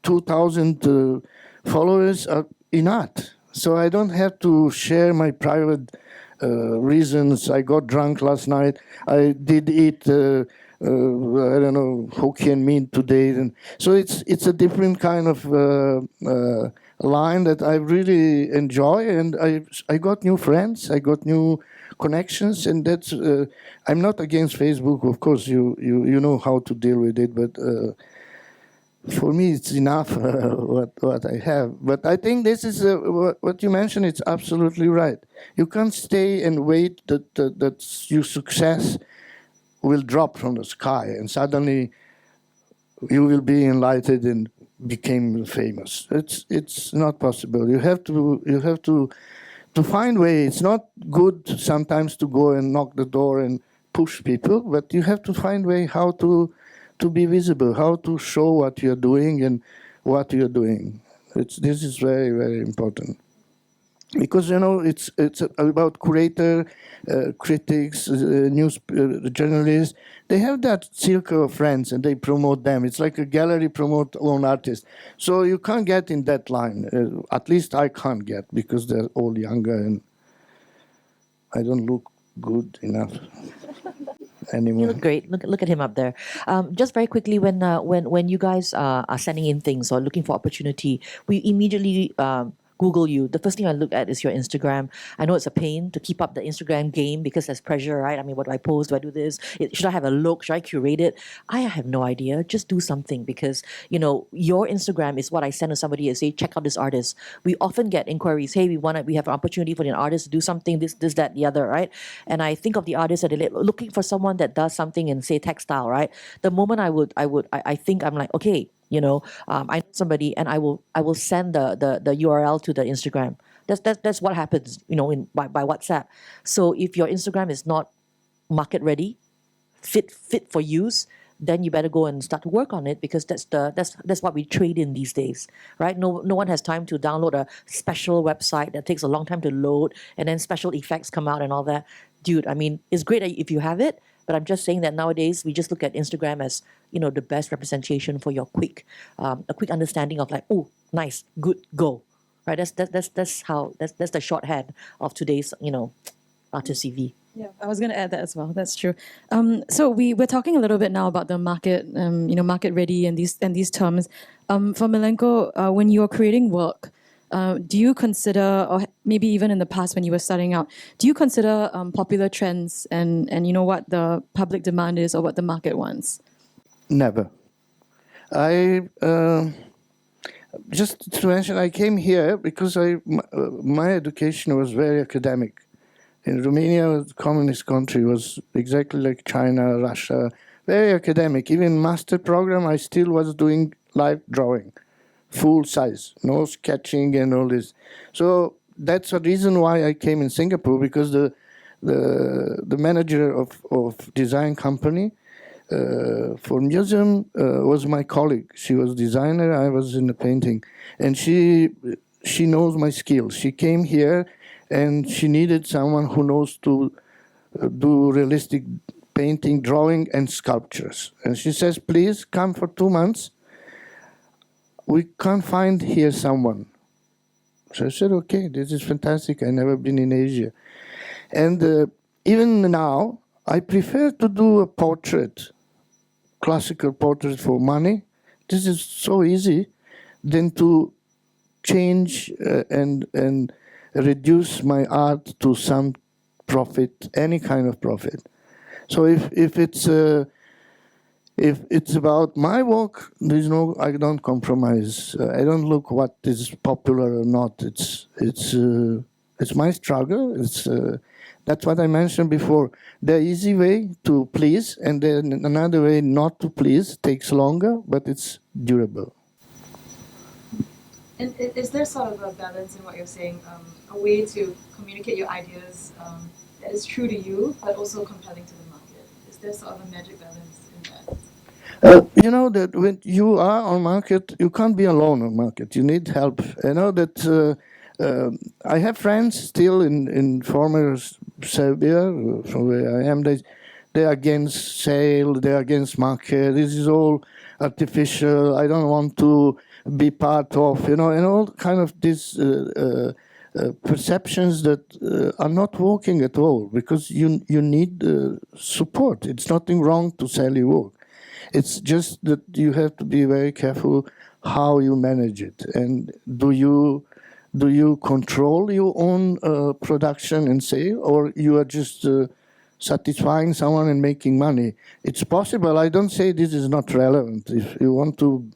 2,000 followers are in art. So I don't have to share my private reasons. I got drunk last night. I did eat, I don't know, Hokkien meat today. And so it's a different kind of line that I really enjoy, and I got new friends, I got new connections, and that's I'm not against Facebook, of course. You know how to deal with it, but for me it's enough what I have. But I think this is what you mentioned. It's absolutely right. You can't stay and wait that your success will drop from the sky and suddenly you will be enlightened and became famous. It's not possible. You have to find way. It's not good sometimes to go and knock the door and push people, but you have to find way how to be visible, how to show what you're doing and what you're doing. This is very, very important. Because it's about curator, critics, news journalists. They have that circle of friends, and they promote them. It's like a gallery promote own artists. So you can't get in that line. At least I can't get, because they're all younger, and I don't look good enough anymore. You look great. Look at him up there. Just very quickly, when you guys are sending in things or looking for opportunity, we immediately Google you. The first thing I look at is your Instagram. I know it's a pain to keep up the Instagram game because there's pressure, right? I mean, what do I post? Do I do this? Should I have a look? Should I curate it? I have no idea. Just do something, because, your Instagram is what I send to somebody and say, check out this artist. We often get inquiries, hey, we have an opportunity for an artist to do something, this, that, the other, right? And I think of the artists that are looking for someone that does something in, say, textile, right? The moment I think I'm like, okay, I know somebody, and I will send the URL to the Instagram. That's what happens, by WhatsApp. So if your Instagram is not market ready, fit for use, then you better go and start to work on it, because that's what we trade in these days, right? No one has time to download a special website that takes a long time to load, and then special effects come out and all that. Dude, I mean, it's great if you have it, but I'm just saying that nowadays we just look at Instagram as the best representation for your a quick understanding of like, oh, nice, good, go, right? That's the shorthand of today's artist CV. Yeah, I was going to add that as well. That's true. So we're talking a little bit now about the market, market ready and these terms. For Milenko, when you're creating work, do you consider, or maybe even in the past when you were starting out, do you consider popular trends and what the public demand is or what the market wants? Never. I just to mention, I came here because my education was very academic. In Romania, the communist country, was exactly like China, Russia, very academic. Even master program, I still was doing live drawing, full size, no sketching and all this. So that's the reason why I came in Singapore, because the manager of design company for museum was my colleague. She was designer, I was in the painting, and she knows my skills. She came here, and she needed someone who knows to do realistic painting, drawing, and sculptures. And she says, please come for 2 months. We can't find here someone. So I said, okay, this is fantastic. I've never been in Asia. And even now, I prefer to do a portrait, classical portrait for money. This is so easy than to change and reduce my art to some profit, any kind of profit. So if it's about my work, I don't compromise. I don't look what is popular or not. It's my struggle. That's what I mentioned before. The easy way to please, and then another way not to please, takes longer, but it's durable. And is there sort of a balance in what you're saying, a way to communicate your ideas that is true to you, but also compelling to the market? Is there sort of a magic balance in that? That when you are on market, you can't be alone on market. You need help. That I have friends still in former Serbia, from where I am. They're against sale, they're against market. This is all artificial. I don't want to be part of, and all kind of these perceptions that are not working at all, because you need support. It's nothing wrong to sell your work. It's just that you have to be very careful how you manage it. And do you control your own production and sale, or you are just satisfying someone and making money? It's possible. I don't say this is not relevant. If you want to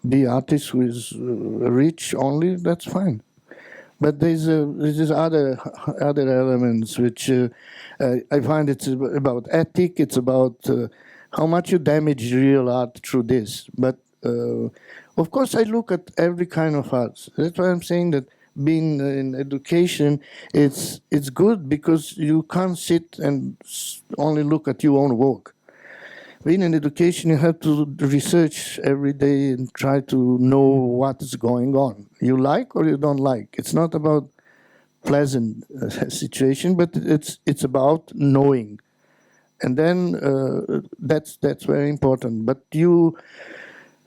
be artist who is rich only, that's fine. But there's other elements which I find it's about ethic. It's about how much you damage real art through this. But of course, I look at every kind of art. That's why I'm saying that being in education, it's good, because you can't sit and only look at your own work. Being in education, you have to research every day and try to know what is going on. You like or you don't like. It's not about pleasant situation, but it's about knowing. And then that's very important. But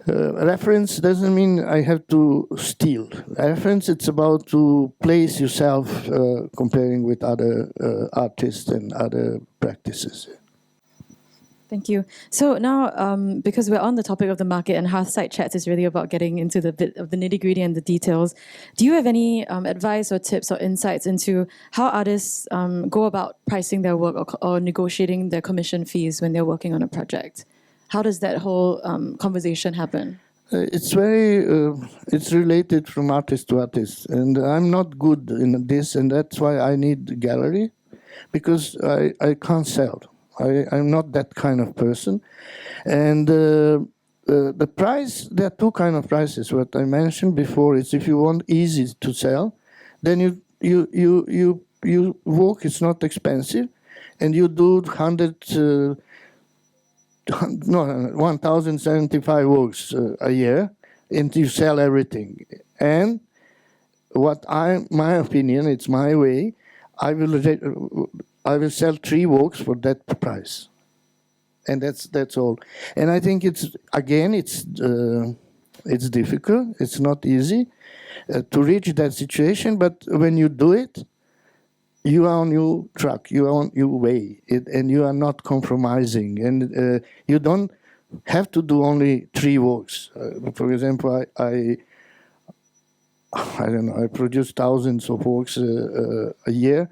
reference doesn't mean I have to steal. Reference, it's about to place yourself comparing with other artists and other practices. Thank you. So now, because we're on the topic of the market, and Hearthside Chats is really about getting into the bit of the nitty-gritty and the details, do you have any advice or tips or insights into how artists go about pricing their work or negotiating their commission fees when they're working on a project? How does that whole conversation happen? It's it's related from artist to artist, and I'm not good in this, and that's why I need a gallery, because I can't sell. I'm not that kind of person, and the price, there are two kind of prices. What I mentioned before is if you want easy to sell, then you work, it's not expensive, and you do 1,075 works a year, and you sell everything. And my opinion, it's my way, I will sell 3 works for that price. And that's all. And I think it's difficult. It's not easy to reach that situation. But when you do it, you are on your track. You are on your way, and you are not compromising. And you don't have to do only 3 works. For example, I don't know. I produce thousands of works a year.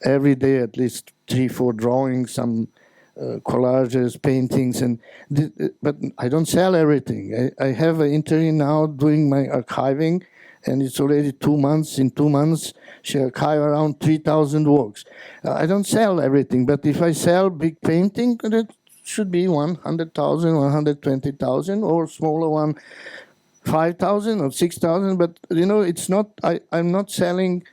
Every day, at least 3-4 drawings, some. Collages, paintings, but I don't sell everything. I have an intern now doing my archiving, and it's already 2 months. In 2 months, she archived around 3,000 works. I don't sell everything, but if I sell big painting, that should be 100,000, 120,000, or smaller one, 5,000 or 6,000. But it's not. I'm not selling.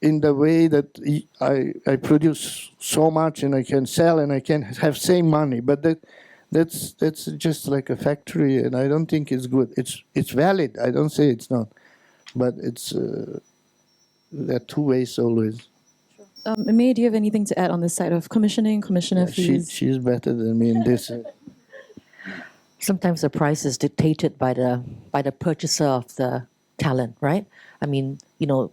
In the way that I produce so much and I can sell and I can have same money, but that's just like a factory, and I don't think it's good. It's valid. I don't say it's not, but it's there are 2 ways always. Mae, do you have anything to add on this side of commissioner fees? She's better than me in this. Sometimes the price is dictated by the purchaser of the talent, right? I mean,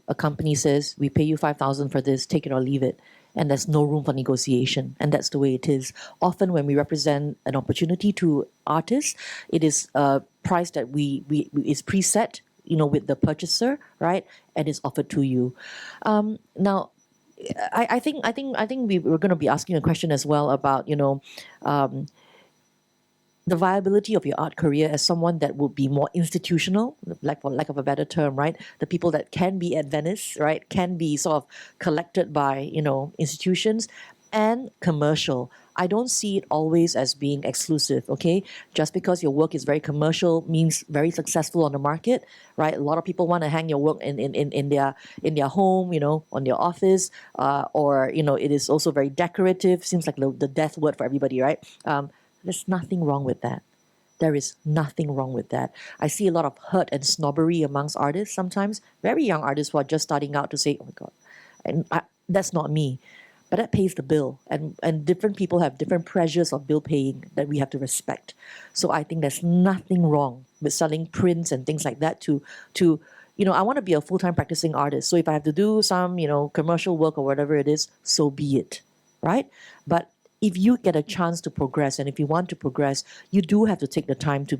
a company says, we pay you 5,000 for this, take it or leave it. And there's no room for negotiation. And that's the way it is. Often when we represent an opportunity to artists, it is a price that is preset, with the purchaser, right? And is offered to you. Now, I think we were going to be asking a question as well about, the viability of your art career as someone that would be more institutional, like for lack of a better term, right? The people that can be at Venice, right, can be sort of collected by, institutions, and commercial. I don't see it always as being exclusive, okay? Just because your work is very commercial means very successful on the market, right? A lot of people want to hang your work in their home, on their office, or, it is also very decorative. Seems like the death word for everybody, right? There's nothing wrong with that. There is nothing wrong with that. I see a lot of hurt and snobbery amongst artists sometimes, very young artists who are just starting out to say, oh my God, and that's not me. But that pays the bill. And different people have different pressures of bill paying that we have to respect. So I think there's nothing wrong with selling prints and things like that to I want to be a full-time practicing artist. So if I have to do some, commercial work or whatever it is, so be it, right? But if you get a chance to progress, and if you want to progress, you do have to take the time to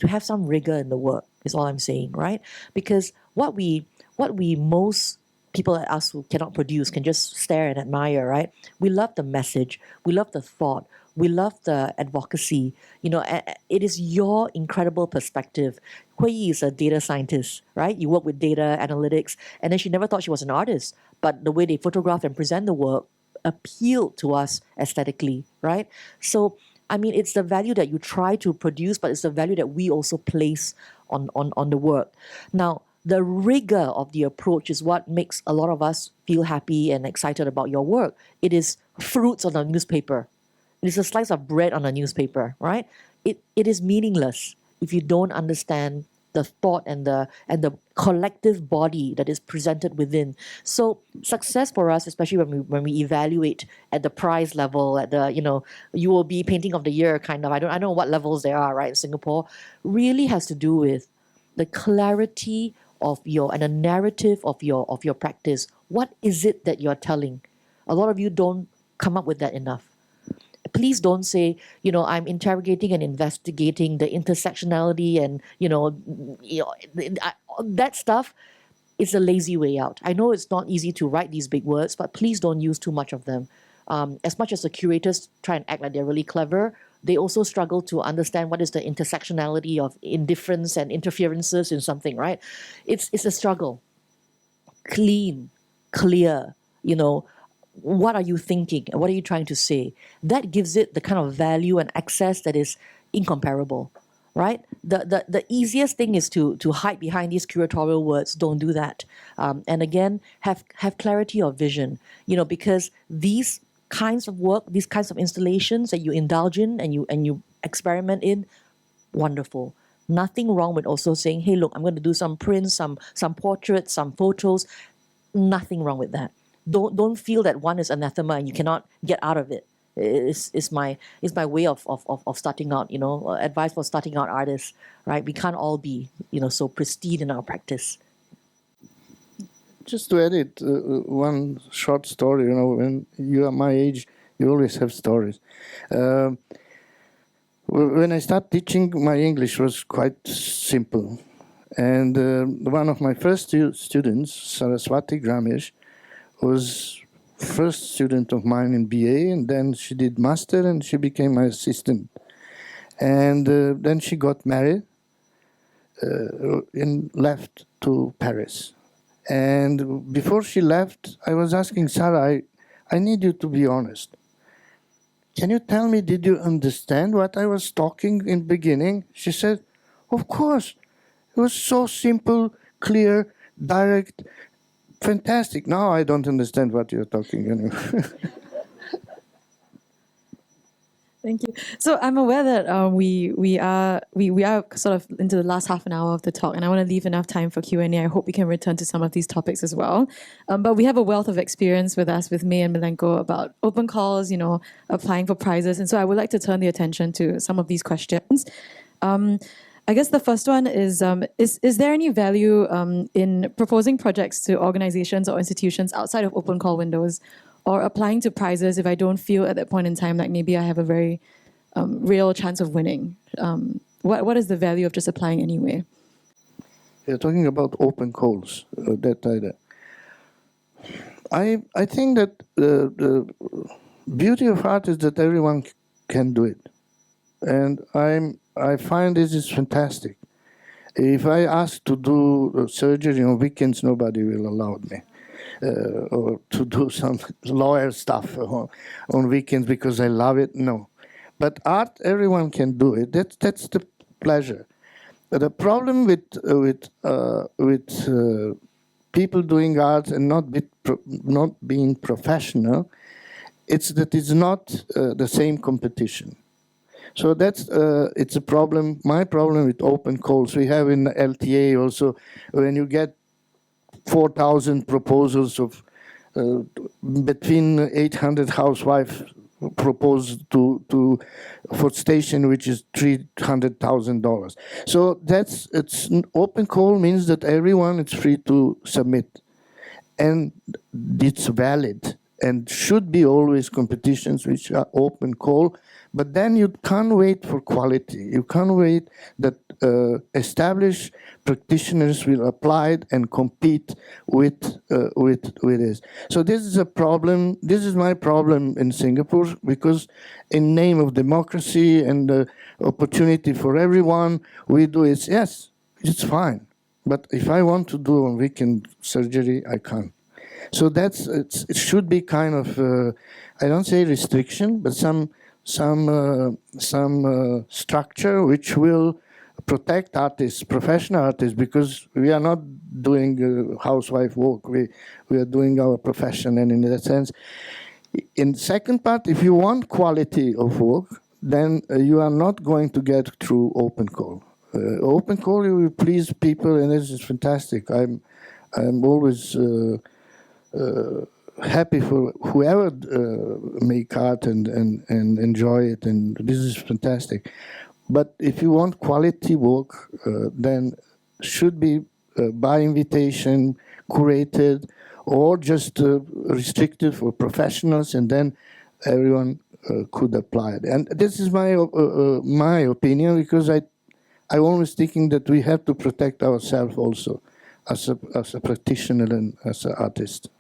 have some rigor in the work, is all I'm saying, right? Because what we most people like us who cannot produce can just stare and admire, right? We love the message, we love the thought, we love the advocacy. It is your incredible perspective. Hui Yi is a data scientist, right? You work with data analytics, and then she never thought she was an artist, but the way they photograph and present the work appealed to us aesthetically, right? So, I mean, it's the value that you try to produce, but it's the value that we also place on the work. Now, the rigor of the approach is what makes a lot of us feel happy and excited about your work. It is fruits on a newspaper. It is a slice of bread on a newspaper, right? It is meaningless if you don't understand the thought and the collective body that is presented within. So success for us, especially when we evaluate at the prize level, at the you will be painting of the year kind of. I don't know what levels there are, right, in Singapore, really has to do with the clarity of and the narrative of your practice. What is it that you're telling? A lot of you don't come up with that enough. Please don't say, I'm interrogating and investigating the intersectionality and, that stuff is a lazy way out. I know it's not easy to write these big words, but please don't use too much of them. As much as the curators try and act like they're really clever, they also struggle to understand what is the intersectionality of indifference and interferences in something, right? It's a struggle. Clean, clear, what are you thinking? What are you trying to say? That gives it the kind of value and access that is incomparable, right? The easiest thing is to hide behind these curatorial words. Don't do that. And again, have clarity of vision, because these kinds of work, these kinds of installations that you indulge in and you experiment in, wonderful. Nothing wrong with also saying, hey, look, I'm going to do some prints, some portraits, some photos. Nothing wrong with that. Don't feel that one is anathema and you cannot get out of it. It's my way of starting out, advice for starting out artists, right? We can't all be, so pristine in our practice. Just to edit one short story, when you are my age, you always have stories. When I started teaching, my English was quite simple. And one of my first students, Saraswati Gramesh, was first student of mine in BA, and then she did master and she became my assistant. And then she got married and left to Paris. And before she left, I was asking Sarah, I need you to be honest. Can you tell me, did you understand what I was talking in the beginning? She said, of course. It was so simple, clear, direct, fantastic. Now I don't understand what you're talking anymore. Thank you. So I'm aware that we are sort of into the last half an hour of the talk, and I want to leave enough time for Q&A. I hope we can return to some of these topics as well. But we have a wealth of experience with us, with Mae and Milenko, about open calls, applying for prizes, and so I would like to turn the attention to some of these questions. I guess the first one is there any value in proposing projects to organizations or institutions outside of open call windows, or applying to prizes if I don't feel at that point in time like maybe I have a very real chance of winning? What is the value of just applying anyway? You're talking about open calls. I think that the beauty of art is that everyone can do it. And I find this is fantastic. If I ask to do surgery on weekends, nobody will allow me. Or to do some lawyer stuff on weekends because I love it. No, but art, everyone can do it. That's the pleasure. The problem with people doing art and not being professional, it's that it's not the same competition. So that's it's a problem. My problem with open calls we have in the LTA also, when you get 4,000 proposals of between 800 housewives proposed for station, which is $300,000. So it's an open call means that everyone is free to submit, and it's valid and should be always competitions which are open call. But then you can't wait for quality. You can't wait that established practitioners will apply it and compete with this. So this is a problem. This is my problem in Singapore, because in name of democracy and the opportunity for everyone, we do it. Yes, it's fine. But if I want to do a weekend surgery, I can't. So it should be kind of I don't say restriction, but some structure which will protect artists, professional artists, because we are not doing housewife work. We are doing our profession, and in that sense, in the second part, if you want quality of work, then you are not going to get through open call. Open call, you will please people, and this is fantastic. I'm always happy for whoever make art and enjoy it, and this is fantastic. But if you want quality work, then should be by invitation, curated, or just restricted for professionals, and then everyone could apply it. And this is my opinion, because I'm always thinking that we have to protect ourselves also as a practitioner and as an artist.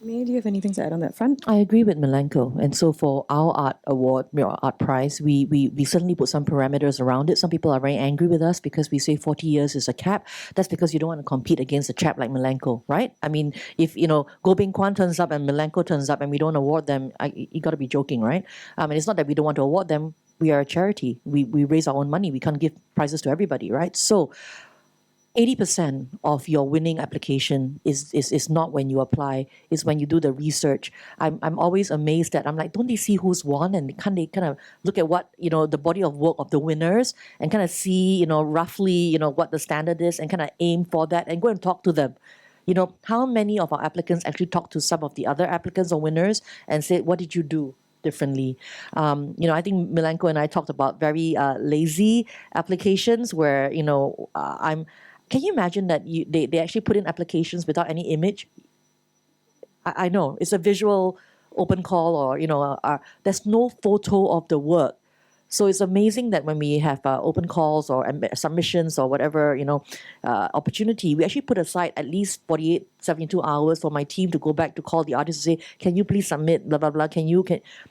Mae, do you have anything to add on that front? I agree with Milenko. And so for our art award, art prize, we certainly put some parameters around it. Some people are very angry with us because we say 40 years is a cap. That's because you don't want to compete against a chap like Milenko, right? I mean, if, Goh Beng Kwan turns up and Milenko turns up and we don't award them, you got to be joking, right? And it's not that we don't want to award them. we are a charity. We raise our own money. We can't give prizes to everybody, right? So 80% of your winning application is not when you apply, it's when you do the research. I'm always amazed that I'm like, don't they see who's won, and can they kind of look at what, the body of work of the winners and kind of see, roughly, what the standard is and kind of aim for that and go and talk to them. How many of our applicants actually talk to some of the other applicants or winners and say, what did you do differently? I think Milenko and I talked about very lazy applications where, can you imagine that they actually put in applications without any image? I know, it's a visual open call or, there's no photo of the work. So it's amazing that when we have open calls or submissions or whatever, opportunity, we actually put aside at least 48, 72 hours for my team to go back to call the artist to say, can you please submit, blah, blah, blah,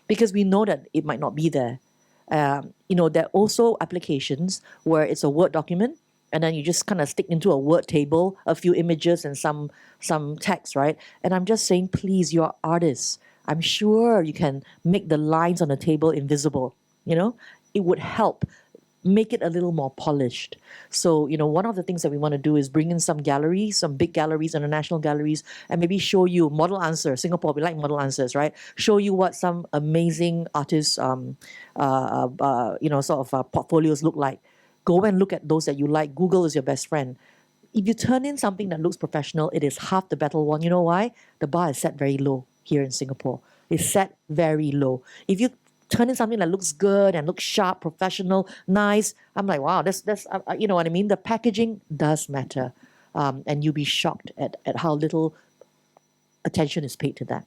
because we know that it might not be there. There are also applications where it's a Word document, and then you just kind of stick into a Word table, a few images and some text, right? And I'm just saying, please, you're artists. I'm sure you can make the lines on the table invisible. It would help make it a little more polished. So, one of the things that we want to do is bring in some galleries, some big galleries, international galleries, and maybe show you model answers. Singapore, we like model answers, right? Show you what some amazing artists, portfolios look like. Go and look at those that you like. Google is your best friend. If you turn in something that looks professional, it is half the battle won. You know why? The bar is set very low here in Singapore. It's set very low. If you turn in something that looks good and looks sharp, professional, nice, I'm like, wow, that's you know what I mean? The packaging does matter. And you'll be shocked at how little attention is paid to that.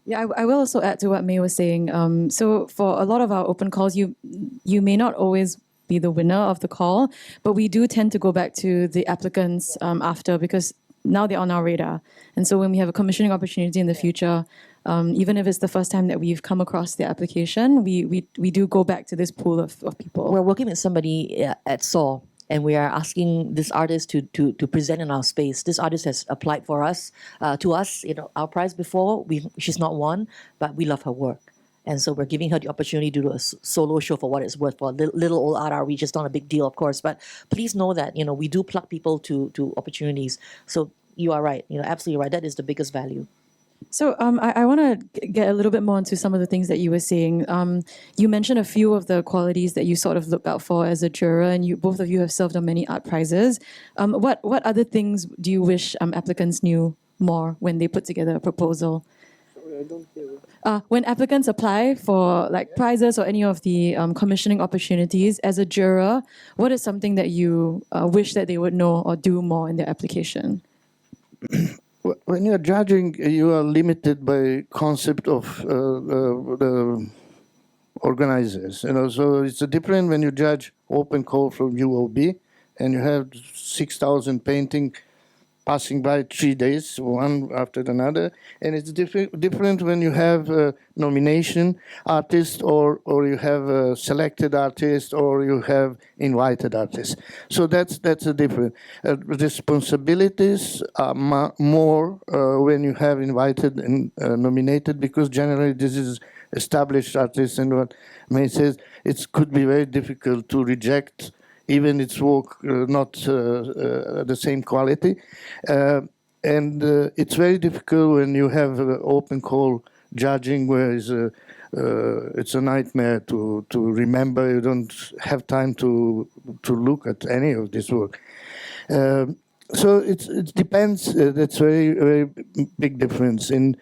Yeah, I will also add to what Mae was saying. So for a lot of our open calls, you may not always be the winner of the call, but we do tend to go back to the applicants after, because now they're on our radar. And so when we have a commissioning opportunity in the future, even if it's the first time that we've come across the application, we do go back to this pool of people. We're working with somebody at SAW, and we are asking this artist to present in our space. This artist has applied for us, to us, our prize before. She's not won, but we love her work. And so we're giving her the opportunity to do a solo show for what it's worth. For little old art outreach, it's not a big deal, of course. But please know that, we do plug people to opportunities. So you are right, absolutely right. That is the biggest value. So I want to get a little bit more into some of the things that you were saying. You mentioned a few of the qualities that you sort of look out for as a juror, and both of you have served on many art prizes. What other things do you wish applicants knew more when they put together a proposal? Sorry, I don't hear. When applicants apply for prizes or any of the commissioning opportunities, as a juror, what is something that you wish that they would know or do more in their application? When you're judging, you are limited by concept of the organizers. So it's different when you judge open call from UOB, and you have 6,000 painting passing by 3 days, one after another, and it's different when you have a nomination artist, or you have a selected artist, or you have invited artists. So that's a different. Responsibilities are more when you have invited and nominated, because generally this is established artists, and what Mae says, it could be very difficult to reject even its work not the same quality. And it's very difficult when you have open call judging, where it's a nightmare to remember. You don't have time to look at any of this work. So it depends. That's very, very big difference. And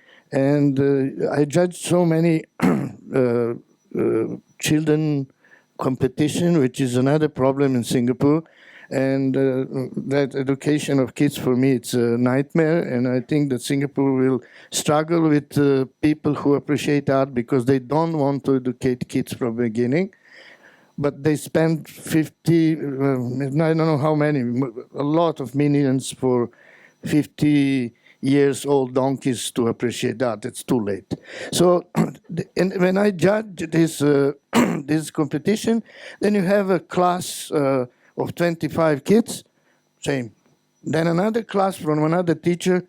I judged so many children competition, which is another problem in Singapore, and that education of kids, for me, it's a nightmare. And I think that Singapore will struggle with people who appreciate art, because they don't want to educate kids from the beginning, but they spend 50, I don't know how many, a lot of millions for 50 years old donkeys to appreciate art. It's too late. So, and when I judge this this competition, then you have a class of 25 kids, same. Then another class from another teacher,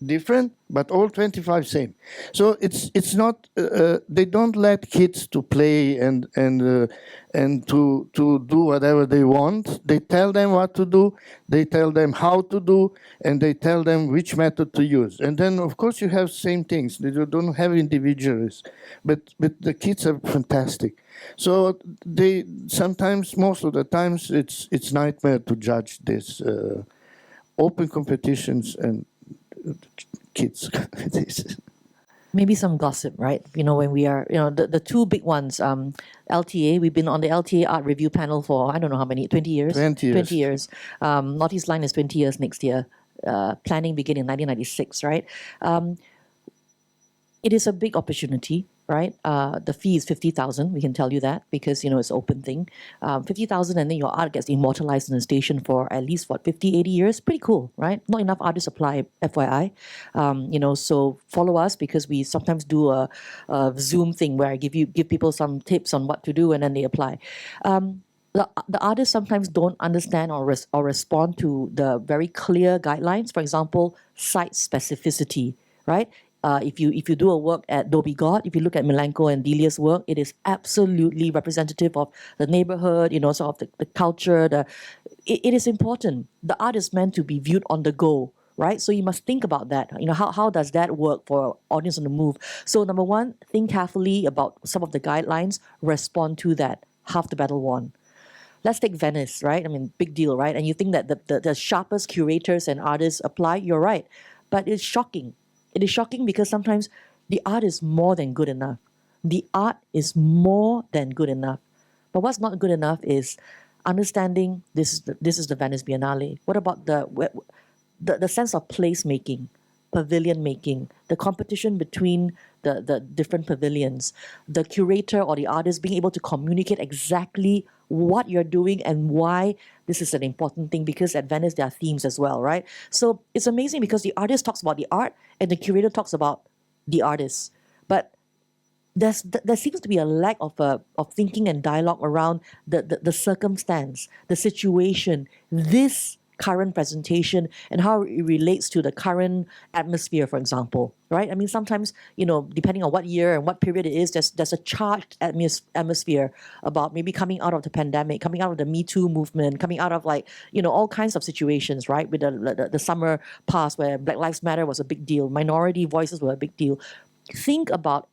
different, but all 25 same. So it's not they don't let kids to play and to do whatever they want. They tell them what to do, they tell them how to do, and they tell them which method to use. And then of course you have same things. They don't have individuals, but the kids are fantastic. So they sometimes, most of the times, it's nightmare to judge this open competitions and kids. Maybe some gossip, right? When we are, the two big ones, LTA, we've been on the LTA Art Review panel for, I don't know how many, 20 years? 20 years. 20 years. Northeast Line is 20 years next year. Planning began in 1996, right? It is a big opportunity, right? The fee is 50,000. We can tell you that because it's an open thing. 50,000, and then your art gets immortalized in the station for at least 50, 80 years. Pretty cool, right? Not enough artists apply, FYI. So follow us because we sometimes do a Zoom thing where I give people some tips on what to do and then they apply. The artists sometimes don't understand or respond to the very clear guidelines. For example, site specificity, right? If you do a work at Dhobi God, if you look at Milenko and Delia's work, it is absolutely representative of the neighborhood, sort of the culture. It is important. The art is meant to be viewed on the go, right? So you must think about that. How does that work for an audience on the move? So number one, think carefully about some of the guidelines, respond to that. Half the battle won. Let's take Venice, right? I mean, big deal, right? And you think that the sharpest curators and artists apply, you're right. But it's shocking. It is shocking because sometimes the art is more than good enough. The art is more than good enough. But what's not good enough is understanding this is the Venice Biennale. What about the sense of place making, pavilion making, the competition between the different pavilions, the curator or the artist being able to communicate exactly what you're doing and why this is an important thing, because at Venice there are themes as well, right? So it's amazing because the artist talks about the art and the curator talks about the artist. But there seems to be a lack of thinking and dialogue around the circumstance, the situation, this current presentation, and how it relates to the current atmosphere, for example, right? I mean, sometimes, depending on what year and what period it is, there's a charged atmosphere about maybe coming out of the pandemic, coming out of the Me Too movement, coming out of all kinds of situations, right? With the summer past where Black Lives Matter was a big deal, minority voices were a big deal. Think about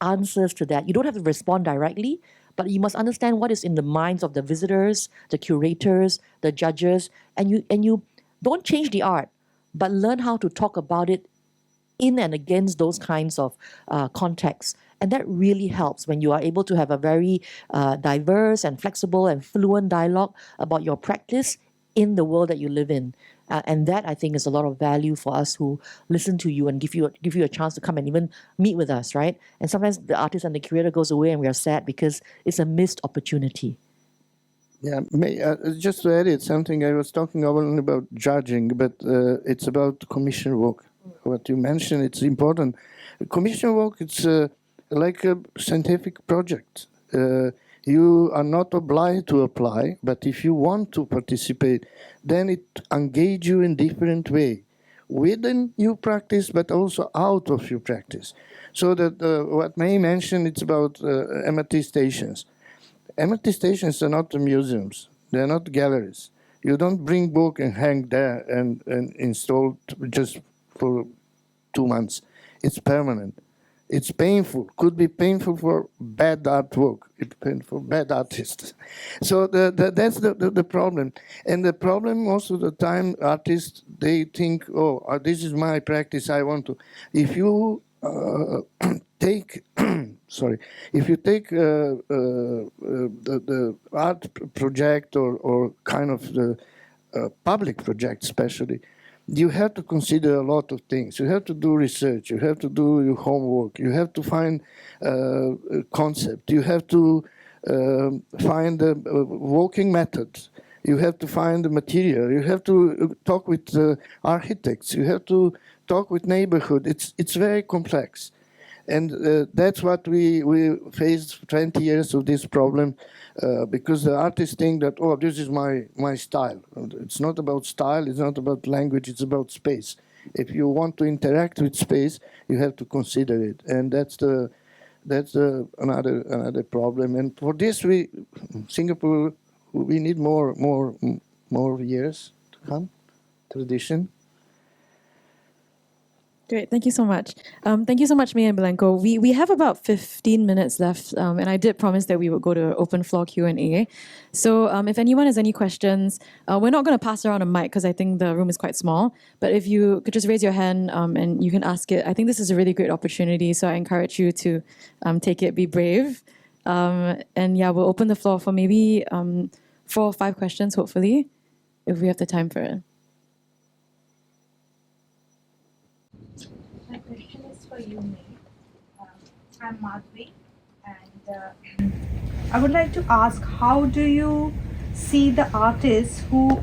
answers to that. You don't have to respond directly, but you must understand what is in the minds of the visitors, the curators, the judges, and you don't change the art, but learn how to talk about it in and against those kinds of contexts. And that really helps when you are able to have a very diverse and flexible and fluent dialogue about your practice in the world that you live in. And that, I think, is a lot of value for us who listen to you and give you a chance to come and even meet with us, right? And sometimes the artist and the curator goes away and we are sad because it's a missed opportunity. Yeah, just to edit something, I was talking only about judging, but it's about commission work. What you mentioned, it's important. Commission work, it's like a scientific project. You are not obliged to apply, but if you want to participate, then it engages you in different way, within your practice, but also out of your practice. So that what Mae mentioned, it's about MRT stations. MRT stations are not museums. They're not galleries. You don't bring book and hang there and install just for 2 months. It's permanent. It's painful. Could be painful for bad artwork. It's painful for bad artists. So that's the problem. And the problem most of the time, artists, they think, oh, this is my practice, I want to. If you take, if you take the art project or kind of the public project especially, you have to consider a lot of things. You have to do research. You have to do your homework. You have to find a concept. You have to find the working methods. You have to find the material. You have to talk with architects. You have to talk with neighborhood. It's very complex. And that's what we faced 20 years of this problem because the artists think that, oh, this is my style. It's not about style, it's not about language, it's about space. If you want to interact with space, you have to consider it, and that's another problem. And for this, Singapore, we need more years to come. Tradition. Great, thank you so much. Thank you so much, Mae and Milenko. We have about 15 minutes left, and I did promise that we would go to open floor Q&A. So if anyone has any questions, we're not going to pass around a mic because I think the room is quite small, but if you could just raise your hand and you can ask it. I think this is a really great opportunity, so I encourage you to take it, be brave. And yeah, we'll open the floor for maybe 4 or 5 questions, hopefully, if we have the time for it. My question is for you, Mae. I'm Madhvi, and I would like to ask, how do you see the artists who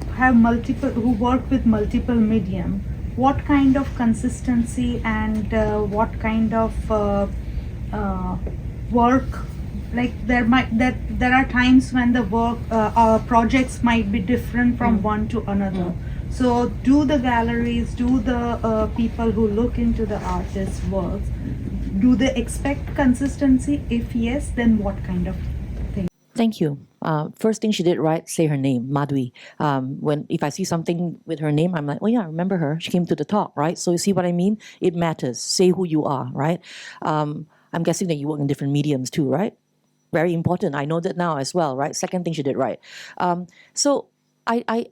work with multiple medium? What kind of consistency and what kind of work? Like there are times when the work projects might be different from one to another. So do the galleries, do the people who look into the artist's works, do they expect consistency? If yes, then what kind of thing? Thank you. First thing she did right, say her name, Madhvi. If I see something with her name, I'm like, oh yeah, I remember her. She came to the talk, right? So you see what I mean? It matters. Say who you are, right? I'm guessing that you work in different mediums too, right? Very important. I know that now as well, right? Second thing she did right. So I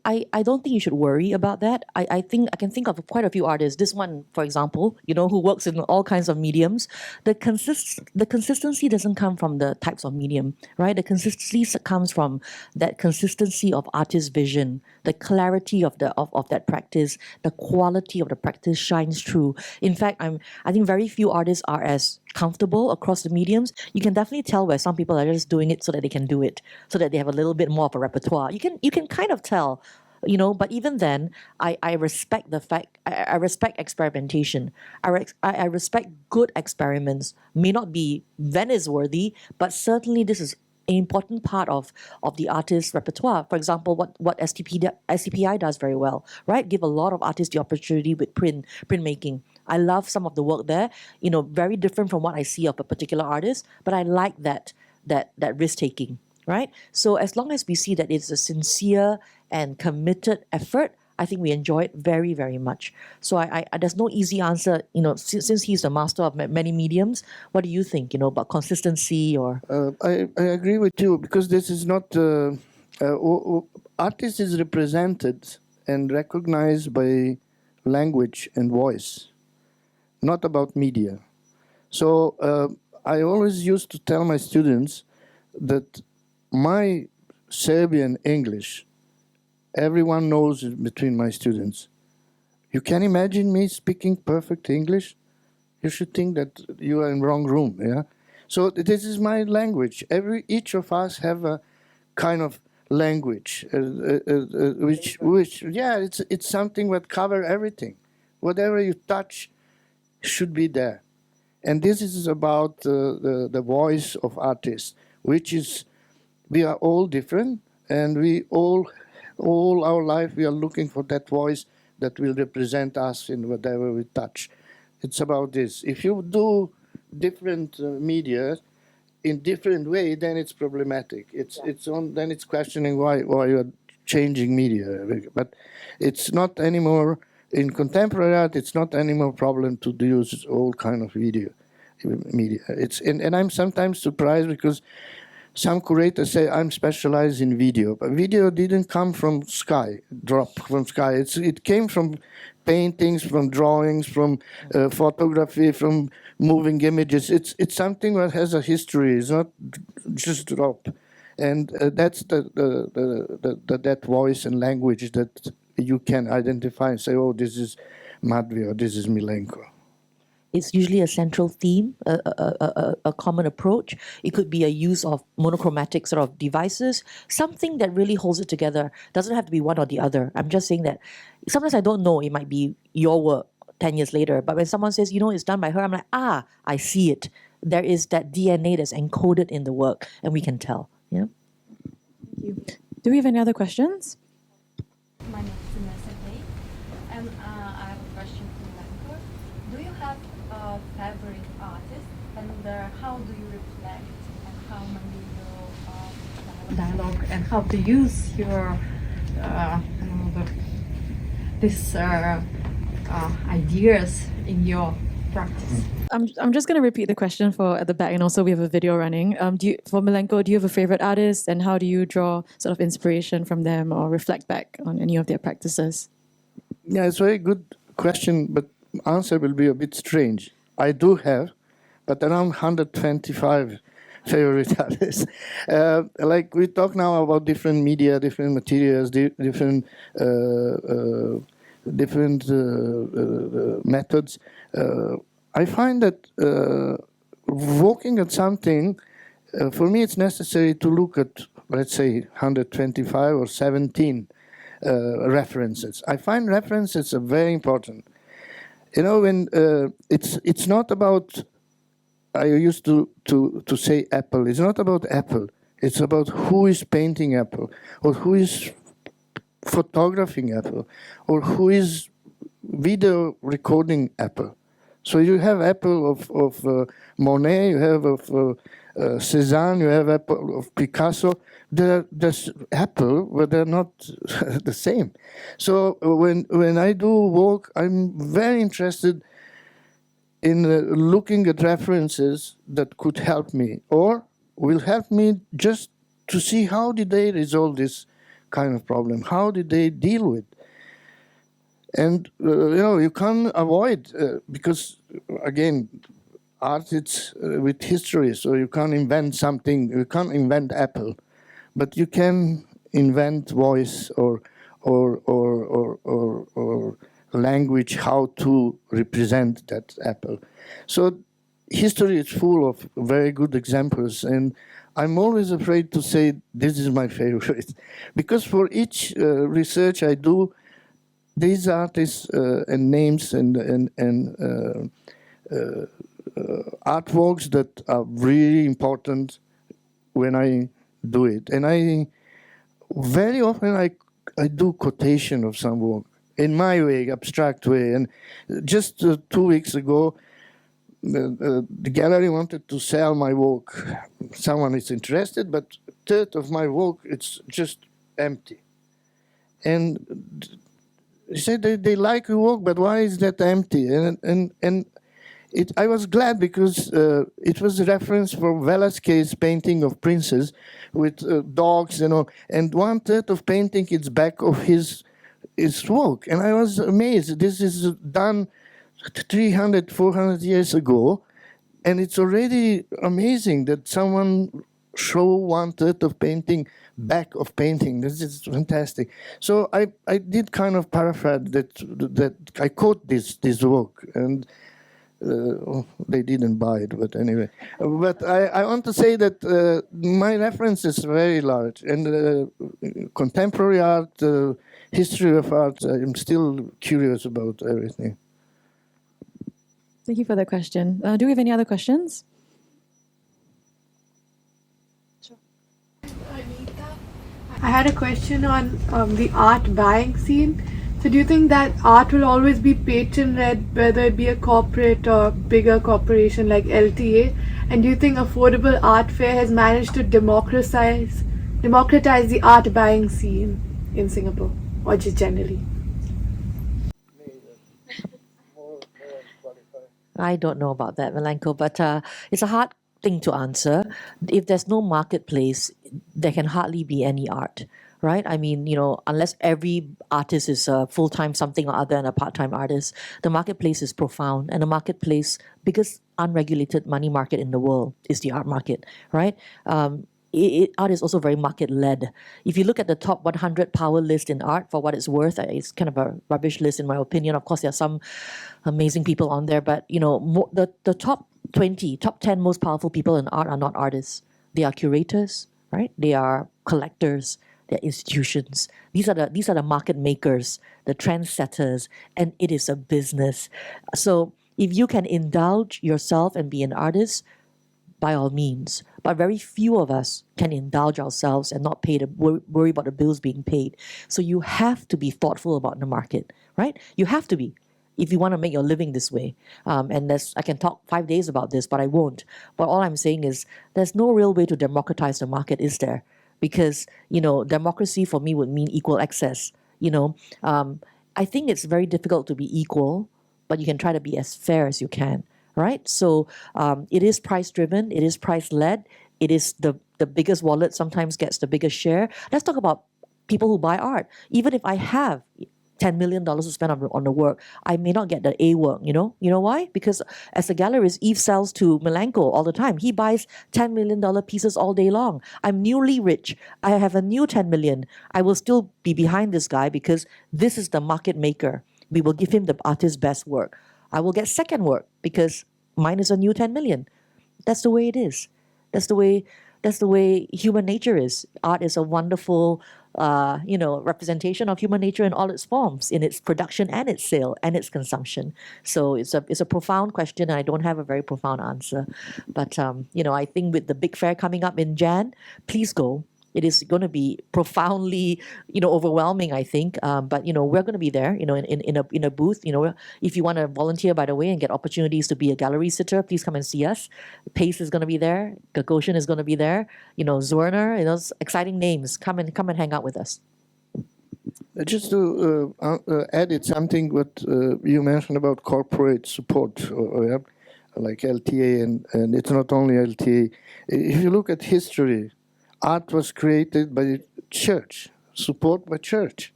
don't think you should worry about that. I think I can think of quite a few artists. This one, for example, who works in all kinds of mediums. The consistency doesn't come from the types of medium, right? The consistency comes from that consistency of artist vision, the clarity of that practice, the quality of the practice shines through. In fact, I think very few artists are as comfortable across the mediums. You can definitely tell where some people are just doing it so that they can do it, so that they have a little bit more of a repertoire. You can kind of tell, but even then, I respect the fact, I respect experimentation. I respect good experiments. May not be Venice worthy, but certainly this is an important part of the artist's repertoire. For example, what STPI does very well, right? Give a lot of artists the opportunity with printmaking. I love some of the work there, very different from what I see of a particular artist, but I like that risk-taking, right? So as long as we see that it's a sincere and committed effort, I think we enjoy it very, very much. So I there's no easy answer, since he's the master of many mediums. What do you think, about consistency or? I agree with you, because this is not, artist is represented and recognized by language and voice, not about media. So I always used to tell my students that my Serbian English, everyone knows it between my students. You can imagine me speaking perfect English? You should think that you are in the wrong room, yeah? So this is my language. Each of us have a kind of language, which yeah, it's something that covers everything. Whatever you touch should be there. And this is about the voice of artists, which is, we are all different, and we all our life we are looking for that voice that will represent us in whatever we touch. It's about this. If you do different media in different way, then it's problematic. Then it's questioning why you are changing media. But it's not anymore in contemporary art. It's not anymore problem to use all kind of media. And I'm sometimes surprised, because some curators say I'm specialized in video, but video didn't come from sky. It came from paintings, from drawings, from photography, from moving images. It's something that has a history. It's not just drop, and that's that voice and language that you can identify and say, oh, this is Madhvi or this is Milenko. It's usually a central theme, a common approach. It could be a use of monochromatic sort of devices, something that really holds it together. Doesn't have to be one or the other. I'm just saying that sometimes I don't know, it might be your work 10 years later, but when someone says, it's done by her, I'm like, I see it. There is that DNA that's encoded in the work, and we can tell. Yeah. Thank you. Do we have any other questions? My name is Vanessa Day, and I have a question for collaborate artists, and how do you reflect and how many dialogue and how to use your ideas in your practice? I'm just going to repeat the question for at the back, and also we have a video running. For Milenko, do you have a favorite artist, and how do you draw sort of inspiration from them or reflect back on any of their practices? Yeah, it's a very good question, but answer will be a bit strange. I do have, but around 125 favorite artists. Like we talk now about different media, different materials, different methods. I find that working at something, for me it's necessary to look at, let's say, 125 or 17 references. I find references are very important. You know, when it's not about, I used to say Apple. It's not about Apple. It's about who is painting Apple, or who is photographing Apple, or who is video recording Apple. So you have Apple of Monet, you have of Cézanne, you have Apple of Picasso. There's Apple, but they're not the same. So when I do work, I'm very interested in looking at references that could help me or will help me just to see how did they resolve this kind of problem, how did they deal with. And you know, you can't avoid because again, art it's with history, so you can't invent something. You can't invent Apple, but you can invent voice or language how to represent that Apple. So history is full of very good examples, and I'm always afraid to say this is my favorite, because for each research I do, these artists and names and artworks that are really important when I do it. And I very often I do quotation of some work in my way, abstract way. And just 2 weeks ago, the gallery wanted to sell my work. Someone is interested, but a third of my work, it's just empty. And they said they like your work, but why is that empty? And I was glad because it was a reference for Velázquez's painting of princes with dogs, you know, and 1/3 of painting is back of his work. And I was amazed. This is done 300, 400 years ago, and it's already amazing that someone show 1/3 of painting back of painting. This is fantastic. So I did kind of paraphrase that I quote this work, and they didn't buy it, but anyway. But I want to say that my reference is very large, and contemporary art, history of art, I'm still curious about everything. Thank you for the question. Do we have any other questions? I had a question on the art buying scene. So do you think that art will always be patron-led, whether it be a corporate or bigger corporation like LTA? And do you think affordable art fair has managed to democratize the art buying scene in Singapore, or just generally? I don't know about that, Milenko, but it's a hard thing to answer. If there's no marketplace, there can hardly be any art, right? I mean, you know, unless every artist is a full-time something or other and a part-time artist, the marketplace is profound. And the marketplace, biggest unregulated money market in the world is the art market, right? Art is also very market-led. If you look at the top 100 power list in art, for what it's worth, it's kind of a rubbish list in my opinion. Of course, there are some amazing people on there, but you know, the top 20, top 10 most powerful people in art are not artists. They are curators, right? They are collectors. They're institutions. These are the market makers, the trendsetters, and it is a business. So if you can indulge yourself and be an artist, by all means. But very few of us can indulge ourselves and not worry about the bills being paid. So you have to be thoughtful about the market, right? You have to be. if you want to make your living this way. And I can talk 5 days about this, but I won't. But all I'm saying is there's no real way to democratize the market, is there? Because, democracy for me would mean equal access. I think it's very difficult to be equal, but you can try to be as fair as you can, right? So it is price-driven, it is price-led, it is the biggest wallet sometimes gets the biggest share. Let's talk about people who buy art. Even if I have $10 million to spend on the work, I may not get the A work, You know why? Because as a gallerist, Eve sells to Milenko all the time. He buys $10 million pieces all day long. I'm newly rich. I have a new 10 million. I will still be behind this guy because this is the market maker. We will give him the artist's best work. I will get second work because mine is a new 10 million. That's the way it is. That's the way human nature is. Art is a wonderful, representation of human nature in all its forms, in its production and its sale and its consumption. So it's a profound question, and I don't have a very profound answer. But I think with the big fair coming up in Jan, please go. It is going to be profoundly, overwhelming, I think. But we're going to be there, in a booth. If you want to volunteer, by the way, and get opportunities to be a gallery sitter, please come and see us. Pace is going to be there. Gagosian is going to be there. Zorner, those exciting names. Come and hang out with us. Just to add something what you mentioned about corporate support, like LTA, and it's not only LTA. If you look at history, art was created by the church, support by church.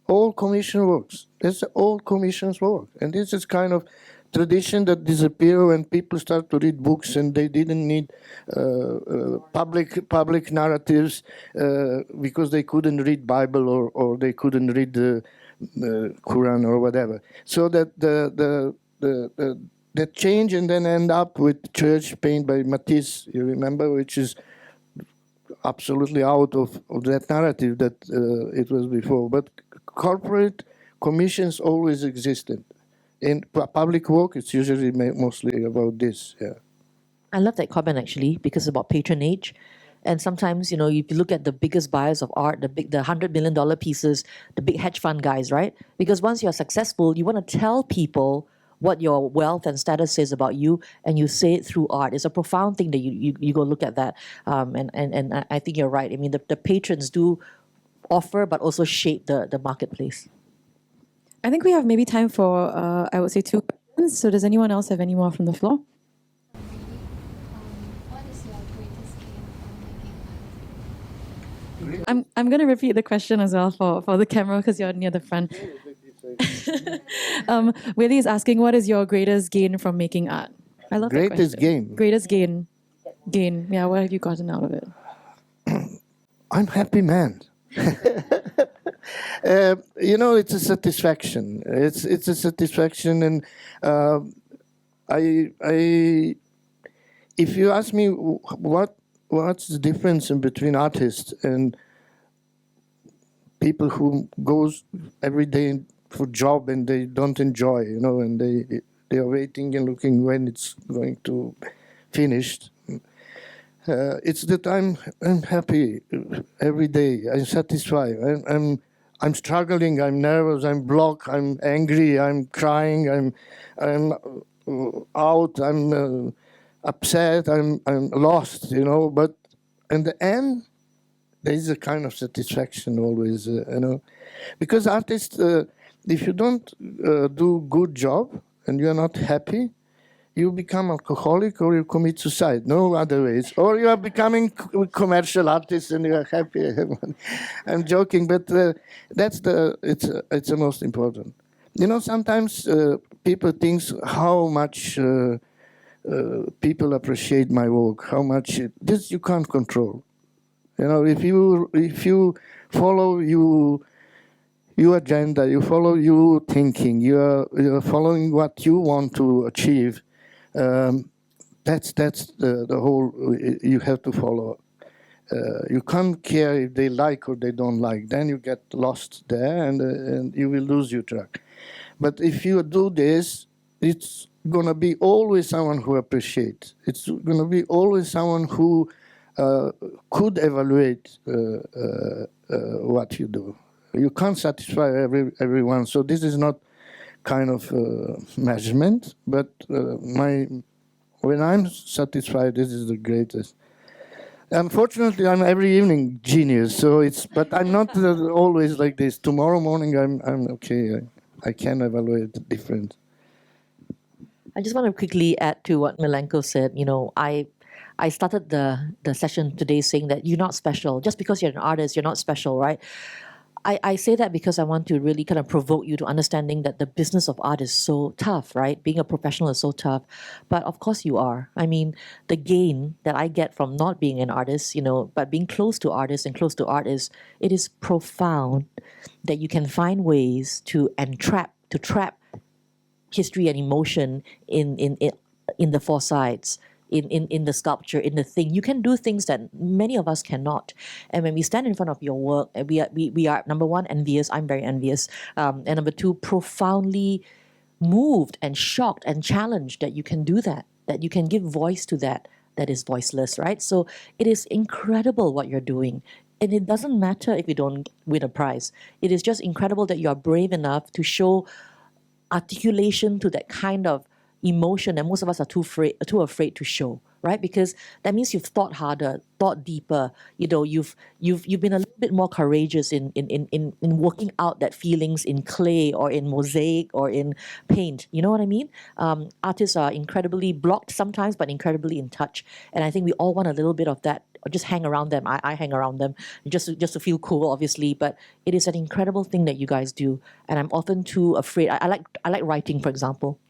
All commission works. That's all commissions work. And this is kind of tradition that disappeared when people start to read books and they didn't need public narratives because they couldn't read Bible or they couldn't read the Quran or whatever. So that the change and then end up with church painted by Matisse, you remember, which is absolutely out of that narrative that it was before. But corporate commissions always existed. In public work, it's usually mostly about this. Yeah. I love that comment actually, because it's about patronage. And sometimes, if you look at the biggest buyers of art, the $100 million pieces, the big hedge fund guys, right? Because once you're successful, you want to tell people what your wealth and status says about you, and you say it through art. It's a profound thing that you go look at that. And I think you're right. I mean, the patrons do offer, but also shape the marketplace. I think we have maybe time for, I would say, 2 questions. So does anyone else have any more from the floor? What is your greatest gain from making art? I'm going to repeat the question as well for the camera because you're near the front. Willie is asking, what is your greatest gain from making art? I love that Greatest question. gain? Greatest gain. Yeah, what have you gotten out of it? I'm happy man. It's a satisfaction. It's a satisfaction, and if you ask me what's the difference in between artists and people who goes every day for job and they don't enjoy, and they are waiting and looking when it's going to finish. It's that I'm happy every day. I'm satisfied. I'm struggling. I'm nervous. I'm blocked. I'm angry. I'm crying. I'm out. I'm upset. I'm lost. But in the end, there is a kind of satisfaction always. Because artists, if you don't do good job and you are not happy, you become alcoholic or you commit suicide. No other ways. Or you are becoming commercial artist and you are happy. I'm joking, but it's the most important. Sometimes people think how much people appreciate my work, how much this you can't control. If you follow your agenda, you follow your thinking, you're following what you want to achieve. That's the whole. You have to follow. You can't care if they like or they don't like. Then you get lost there, and you will lose your track. But if you do this, it's gonna be always someone who appreciates. It's gonna be always someone who could evaluate what you do. You can't satisfy everyone. So this is not kind of measurement. But when I'm satisfied, this is the greatest. Unfortunately, I'm every evening genius, so but I'm not always like this. Tomorrow morning, I'm okay. I can evaluate the difference. I just want to quickly add to what Milenko said. You know, I started the session today saying that you're not special. Just because you're an artist, you're not special, right? I say that because I want to really kind of provoke you to understanding that the business of art is so tough, right? Being a professional is so tough. But of course you are. I mean, the gain that I get from not being an artist, you know, but being close to artists and close to art it is profound that you can find ways to trap history and emotion in the four sides. In the sculpture, in the thing, you can do things that many of us cannot. And when we stand in front of your work, we are number one, envious. I'm very envious, and number two, profoundly moved and shocked and challenged that you can do that you can give voice to that is voiceless, right? So it is incredible what you're doing. And it doesn't matter if you don't win a prize. It is just incredible that you are brave enough to show articulation to that kind of emotion that most of us are too afraid to show, right? Because that means you've thought harder, thought deeper. You know, you've been a little bit more courageous in working out that feelings in clay or in mosaic or in paint. You know what I mean? Artists are incredibly blocked sometimes, but incredibly in touch. And I think we all want a little bit of that. Or just hang around them. I hang around them just to feel cool, obviously. But it is an incredible thing that you guys do, and I'm often too afraid. I like writing, for example.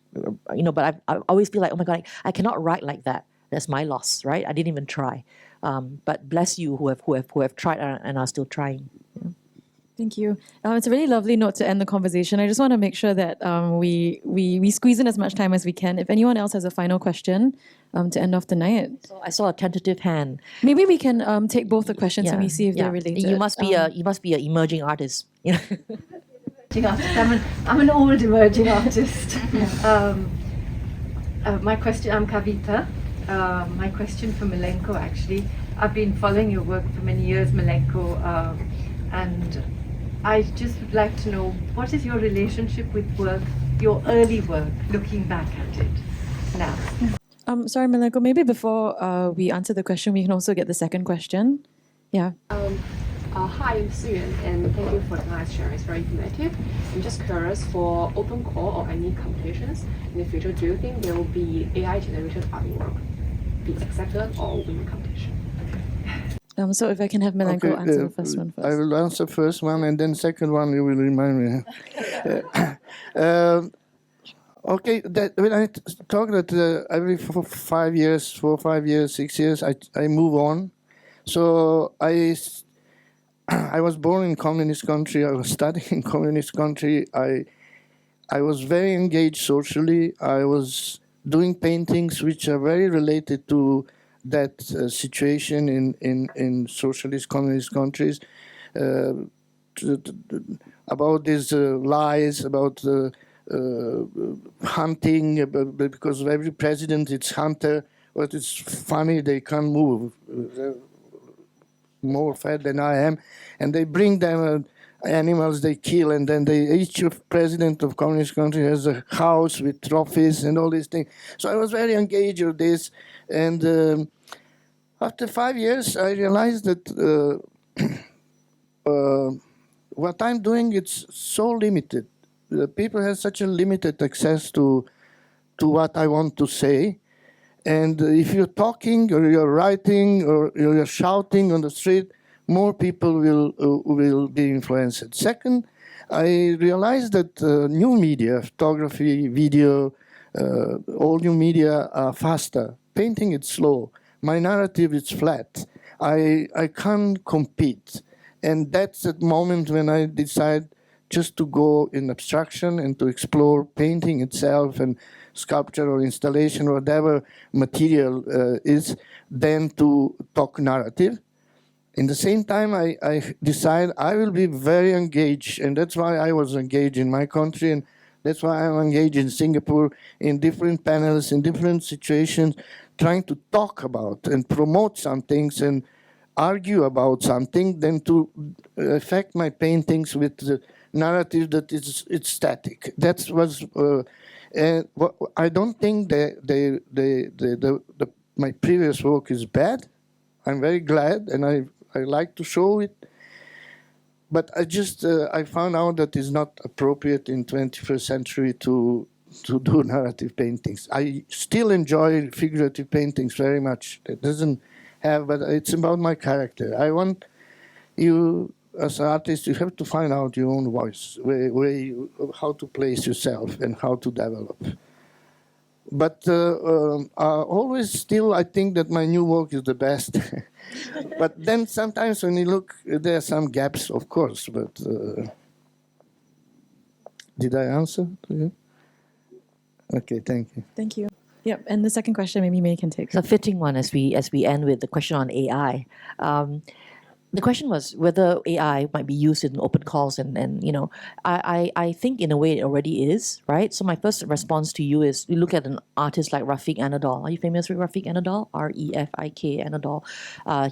You know, but I always feel like, oh my God, I cannot write like that. That's my loss, right? I didn't even try. But bless you who have tried and are still trying. Yeah. Thank you. It's a really lovely note to end the conversation. I just want to make sure that we squeeze in as much time as we can. If anyone else has a final question to end off the night. So I saw a tentative hand. Maybe we can take both the questions and we see if they're related. You must be an emerging artist. You know? I'm an old emerging artist. My question, I'm Kavita. My question for Milenko, actually. I've been following your work for many years, Milenko, and I just would like to know, what is your relationship with work, your early work, looking back at it now? Sorry, Milenko, maybe before we answer the question, we can also get the second question. Yeah. Hi, I'm Suyuan, and thank you for the nice sharing. It's very informative. I'm just curious, for open call or any competitions in the future, do you think there will be AI-generated artwork be accepted or win competition? So if I can have Milenko answer the first one first. I will answer first one, and then second one you will remind me. Okay, when I talk that every 4 years, 6 years, I move on. So I was born in communist country. I was studying in communist country. I was very engaged socially. I was doing paintings which are very related to that situation in socialist communist countries, about these lies, about hunting, because every president it's hunter. But it's funny, they can't move. They're more fat than I am, and they bring them animals they kill, and then each president of communist country has a house with trophies and all these things. So I was very engaged with this, and after 5 years, I realized that what I'm doing, it's so limited. The people have such a limited access to what I want to say. And if you're talking or you're writing or you're shouting on the street, more people will be influenced. Second, I realized that new media, photography, video, all new media are faster. Painting, it's slow. My narrative is flat. I can't compete. And that's the moment when I decide just to go in abstraction and to explore painting itself and sculpture or installation or whatever material is, then to talk narrative. In the same time, I decide I will be very engaged, and that's why I was engaged in my country, and that's why I'm engaged in Singapore, in different panels, in different situations, trying to talk about and promote some things and argue about something, then to affect my paintings with narrative that it's static. That was, and I don't think my previous work is bad. I'm very glad, and I like to show it. But I found out that it's not appropriate in 21st century to do narrative paintings. I still enjoy figurative paintings very much. It doesn't have, but it's about my character. I want you, as an artist, you have to find out your own voice, how to place yourself and how to develop. But always still, I think that my new work is the best. But then sometimes when you look, there are some gaps, of course. But did I answer to you? Okay, thank you. Thank you. Yep, and the second question maybe Mae can take. It's a fitting one as we end with the question on AI. The question was whether AI might be used in open calls, and you know, I think in a way it already is, right? So my first response to you is, you look at an artist like Rafik Anadol. Are you famous with Rafik Anadol? Refik Anadol.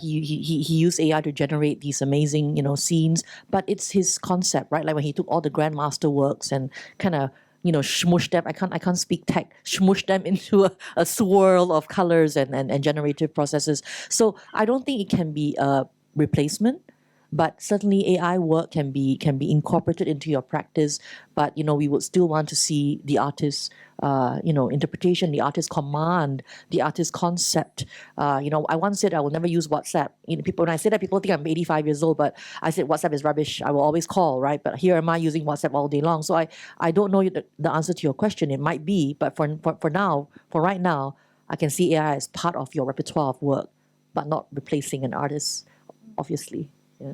He used AI to generate these amazing, you know, scenes, but it's his concept, right? Like when he took all the grandmaster works and kind of, you know, smush them. I can't speak tech. Smush them into a swirl of colors and generative processes. So I don't think it can be a replacement, but certainly AI work can be incorporated into your practice. But you know, we would still want to see the artist's you know, interpretation, the artist's command, the artist's concept. You know, I once said I will never use WhatsApp. You know, when I say that, people think I'm 85 years old, but I said WhatsApp is rubbish. I will always call, right? But here am I using WhatsApp all day long. So I don't know the answer to your question. It might be, but for right now, I can see AI as part of your repertoire of work, but not replacing an artist, obviously. Yeah.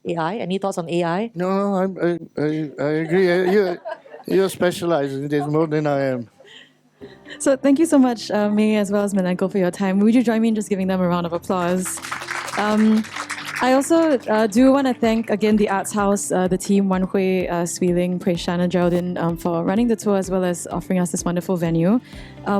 AI, any thoughts on AI? No, I agree. You're specialized in this more than I am. So thank you so much, Mae, as well as Milenko, for your time. Would you join me in just giving them a round of applause? I also do want to thank, again, the Arts House, the team, Wan Hui, Swee Ling, Preishan, and Geraldine, for running the tour, as well as offering us this wonderful venue.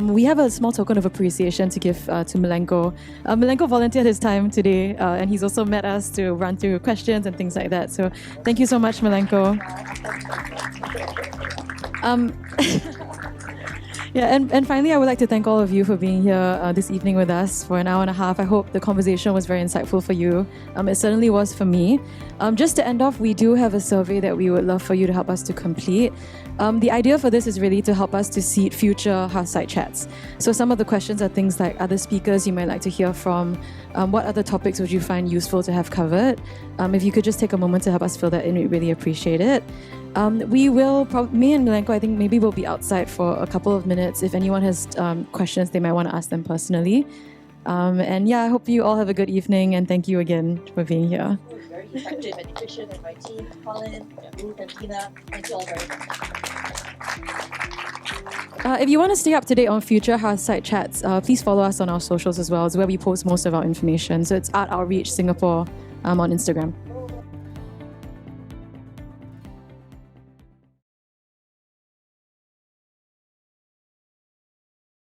We have a small token of appreciation to give to Milenko. Milenko volunteered his time today, and he's also met us to run through questions and things like that. So thank you so much, Milenko. Yeah, and finally, I would like to thank all of you for being here this evening with us for an hour and a half. I hope the conversation was very insightful for you. It certainly was for me. Just to end off, we do have a survey that we would love for you to help us to complete. The idea for this is really to help us to seed future Hearthside chats. So some of the questions are things like other speakers you might like to hear from, what other topics would you find useful to have covered? If you could just take a moment to help us fill that in, we'd really appreciate it. We will, me and Milenko, I think maybe we'll be outside for a couple of minutes. If anyone has questions, they might want to ask them personally. And yeah, I hope you all have a good evening, and thank you again for being here. It was very effective and efficient, and my team, Colin, Ruth, and Tina, thank you all very much. If you want to stay up to date on future Hearthside chats, please follow us on our socials as well. It's where we post most of our information. So it's Art Outreach Singapore on Instagram.